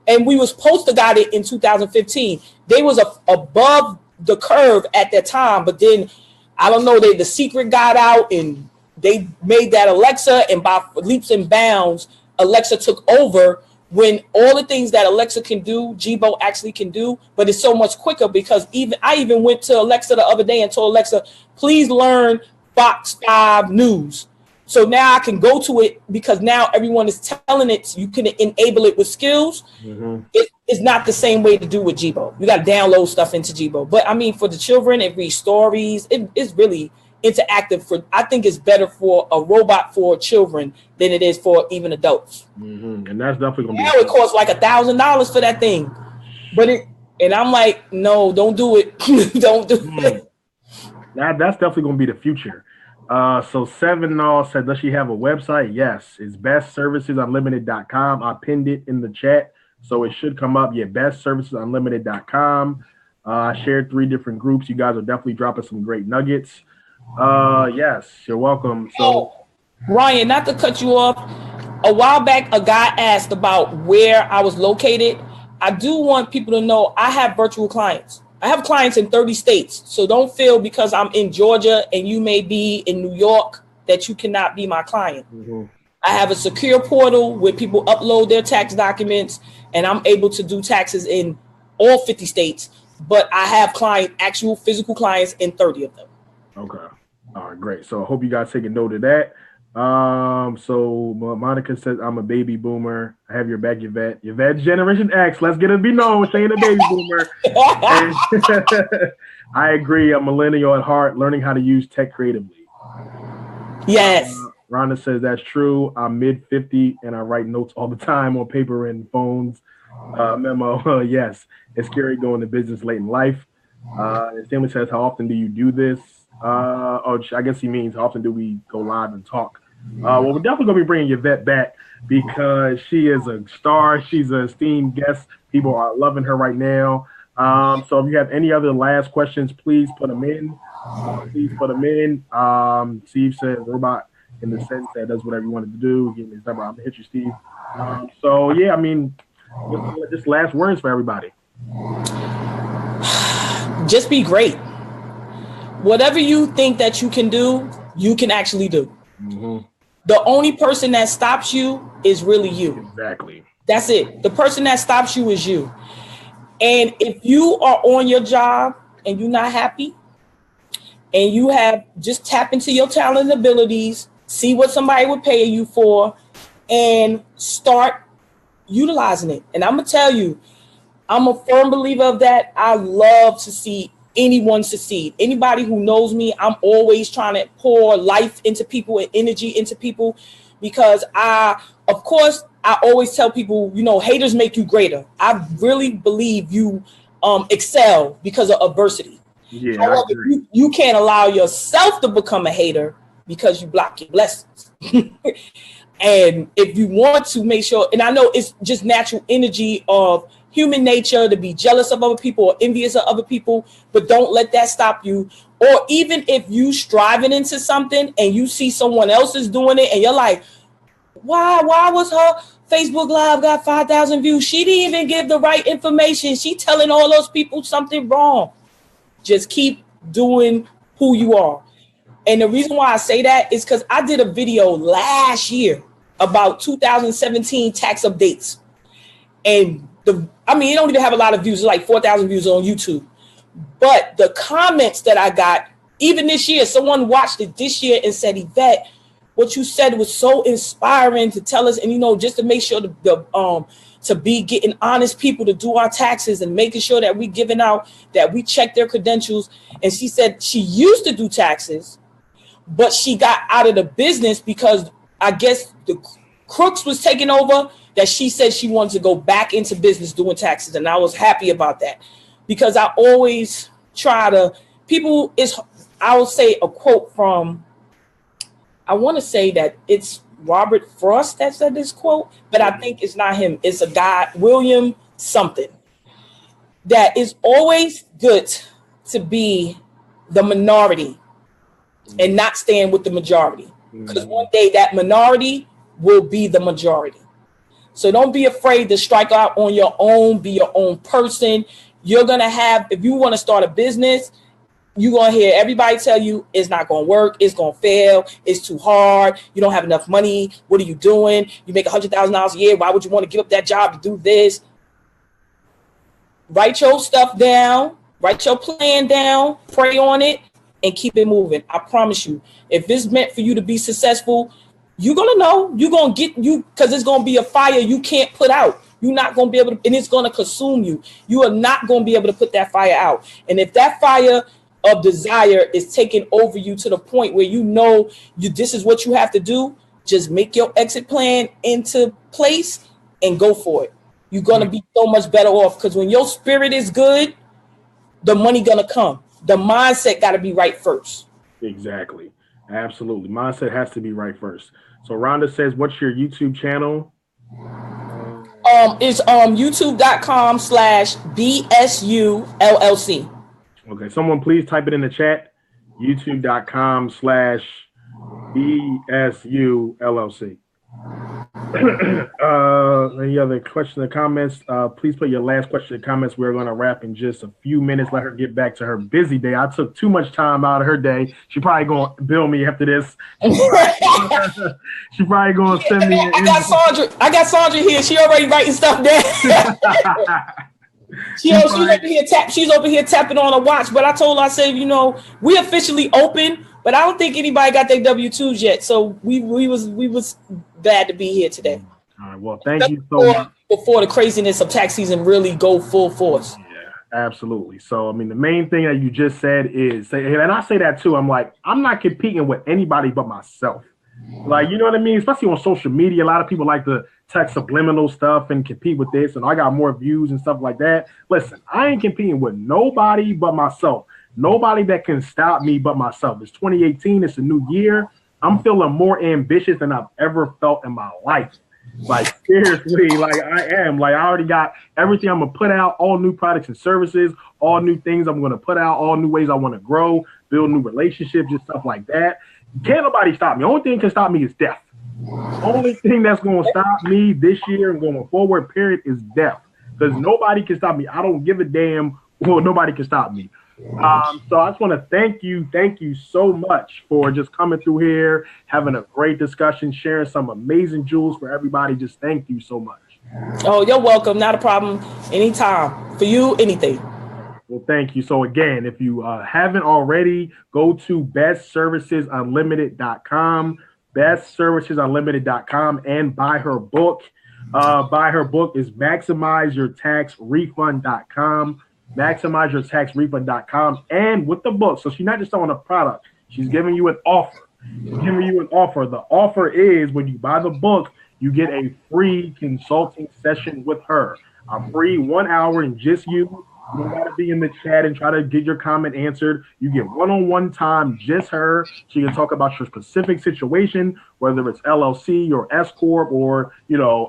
And we was supposed to got it in 2015. They was above the curve at that time. But then, I don't know, the secret got out and they made that Alexa, and by leaps and bounds, Alexa took over when all the things that Alexa can do, Jibo actually can do, but it's so much quicker because I even went to Alexa the other day and told Alexa, please learn Fox 5 News. So now I can go to it because now everyone is telling it, you can enable it with skills. It's not the same way to do with Jibo. You got to download stuff into Jibo. But I mean, for the children, it reads stories. It's really interactive for, I think it's better for a robot for children than it is for even adults. And that's definitely gonna now it costs like $1,000 for that thing, but and I'm like, no, don't do it. Don't do it. That's definitely gonna be the future. So Seven said, does she have a website? Yes, it's bestservicesunlimited.com. I pinned it in the chat, so it should come up. Yeah, bestservicesunlimited.com. I shared 3 different groups. You guys are definitely dropping some great nuggets. Yes, you're welcome. So Ryan, not to cut you off, a while back a guy asked about where I was located. I do want people to know I have virtual clients. I have clients in 30 states. So don't feel because I'm in Georgia and you may be in New York that you cannot be my client. I have a secure portal where people upload their tax documents and I'm able to do taxes in all 50 states, but I have actual physical clients in 30 of them. Okay. All right, great. So I hope you guys take a note of that. So Monica says, I'm a baby boomer. I have your back, Yvette. Yvette, Generation X. Let's get it be known. Saying a baby boomer. I agree. I'm millennial at heart, learning how to use tech creatively. Yes. Rhonda says that's true. I'm mid-50 and I write notes all the time on paper and phones. Memo. Yes. It's scary going to business late in life. And Stanley says, how often do you do this? I guess he means how often do we go live and talk? Well, we're definitely going to be bringing Yvette back because she is a star. She's an esteemed guest. People are loving her right now. So if you have any other last questions, please put them in. Steve said robot in the sense that does whatever you wanted to do. Give me his number. I'm going to hit you, Steve. So, yeah, I mean, just last words for everybody. Just be great. Whatever you think that you can do, you can actually do. The only person that stops you is really you. Exactly. That's it. The person that stops you is you. And if you are on your job and you're not happy and you have just tap into your talent and abilities, see what somebody would pay you for and start utilizing it. And I'm going to tell you, I'm a firm believer of that. I love to see anyone succeed. Anybody who knows me, I'm always trying to pour life into people and energy into people because of course, I always tell people, haters make you greater. I really believe you excel because of adversity. Yeah, however, you can't allow yourself to become a hater because you block your blessings. And if you want to make sure, and I know it's just natural energy of human nature to be jealous of other people or envious of other people, but don't let that stop you. Or even if you striving into something and you see someone else is doing it and you're like, why was her Facebook Live got 5,000 views? She didn't even give the right information. She telling all those people something wrong. Just keep doing who you are. And the reason why I say that is because I did a video last year about 2017 tax updates. And it don't even have a lot of views. It's like 4,000 views on YouTube. But the comments that I got, even this year, someone watched it this year and said, Yvette, what you said was so inspiring to tell us, and just to make sure to be getting honest people to do our taxes and making sure that we giving out, that we check their credentials. And she said she used to do taxes, but she got out of the business because I guess the crooks was taking over, that she said she wanted to go back into business doing taxes. And I was happy about that because I always try to, I will say a quote from, I want to say that it's Robert Frost that said this quote, but I think it's not him. It's a guy, William something, that is always good to be the minority and not stand with the majority. Because one day that minority will be the majority. So don't be afraid to strike out on your own, be your own person. You're going to have, if you want to start a business, you're going to hear everybody tell you it's not going to work. It's going to fail. It's too hard. You don't have enough money. What are you doing? You make $100,000 a year. Why would you want to give up that job to do this? Write your stuff down. Write your plan down. Pray on it and keep it moving. I promise you, if it's meant for you to be successful, you're going to know. You're going to get you because it's going to be a fire you can't put out. You're not going to be able to, and it's going to consume you. You are not going to be able to put that fire out. And if that fire of desire is taking over you to the point where this is what you have to do. Just make your exit plan into place and go for it. You're going to be so much better off, because when your spirit is good, the money going to come. The mindset got to be right first. Exactly. Absolutely. Mindset has to be right first. So Rhonda says, what's your YouTube channel? It's youtube.com/BSU LLC. Okay. Someone please type it in the chat. youtube.com/BSU LLC. Any other questions or comments? Please put your last question in the comments. We're going to wrap in just a few minutes. Let her get back to her busy day. I took too much time out of her day. She probably going to bill me after this. She probably going to send me. I got Sandra here. She already writing stuff down. She's over here tapping on a watch. But I told her, I said, we officially open, but I don't think anybody got their W-2s yet. So we was glad to be here today. All right. Well, thank you so much. Before the craziness of tax season really go full force. Yeah, absolutely. So, I mean, the main thing that you just said is, and I say that too, I'm like, I'm not competing with anybody but myself. Like, you know what I mean? Especially on social media, a lot of people like to text subliminal stuff and compete with this, and I got more views and stuff like that. Listen, I ain't competing with nobody but myself. Nobody that can stop me but myself. It's 2018. It's a new year. I'm feeling more ambitious than I've ever felt in my life. Like, seriously, like I am. Like, I already got everything I'm going to put out, all new products and services, all new things I'm going to put out, all new ways I want to grow, build new relationships, just stuff like that. Can't nobody stop me. The only thing that can stop me is death. The only thing that's going to stop me this year and going forward, period, is death. Because nobody can stop me. I don't give a damn. Well, nobody can stop me. So I just want to thank you so much for just coming through here, having a great discussion, sharing some amazing jewels for everybody. Just thank you so much. Oh, you're welcome. Not a problem. Anytime. For you, anything. Well, thank you. So again, if you haven't already, go to bestservicesunlimited.com, bestservicesunlimited.com, and buy her book. Buy her book is maximizeyourtaxrefund.com. maximizeyourtaxrefund.com. And with the book, so she's not just selling a product, she's giving you an offer. She's giving you an offer. The offer is when you buy the book, you get a free consulting session with her. A free 1 hour and just you. You don't got to be in the chat and try to get your comment answered. You get one-on-one time, just her. She can talk about your specific situation, whether it's LLC or S Corp or,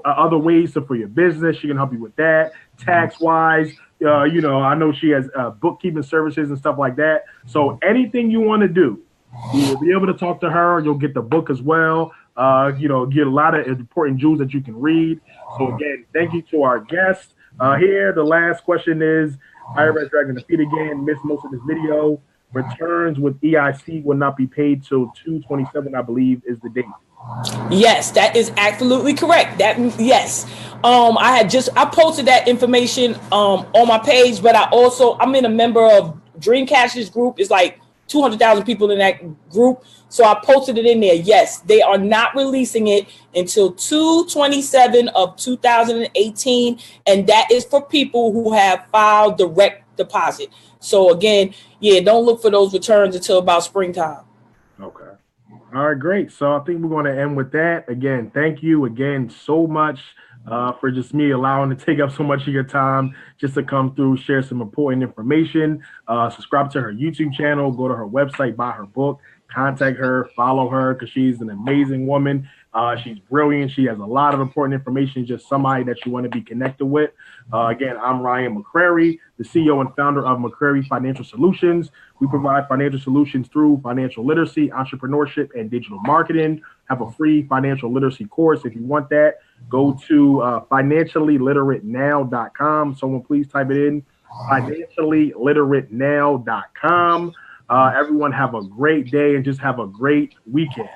other ways for your business. She can help you with that. Tax-wise, I know she has bookkeeping services and stuff like that. So anything you want to do, you will be able to talk to her. You'll get the book as well. Get a lot of important jewels that you can read. So again, thank you to our guests. Here, the last question is, IRS dragging the feet again, missed most of this video. Returns with EIC will not be paid till 2/27, I believe, is the date. Yes, that is absolutely correct. Yes. I posted that information on my page, but I'm in a member of Dream Cashers group. It's like 200,000 people in that group. So I posted it in there. Yes, they are not releasing it until 2/27 of 2018. And that is for people who have filed direct deposit. So again, don't look for those returns until about springtime. Okay. All right, great. So I think we're going to end with that. Again, thank you again so much for just me allowing to take up so much of your time just to come through, share some important information. Subscribe to her YouTube channel, go to her website, buy her book, contact her, follow her, because she's an amazing woman. She's brilliant. She has a lot of important information, just somebody that you want to be connected with. Again, I'm Ryan McCrary, the CEO and founder of McCrary Financial Solutions. We provide financial solutions through financial literacy, entrepreneurship, and digital marketing. Have a free financial literacy course. If you want that, go to financialliteratenow.com. Someone please type it in, financialliteratenow.com. Everyone have a great day and just have a great weekend.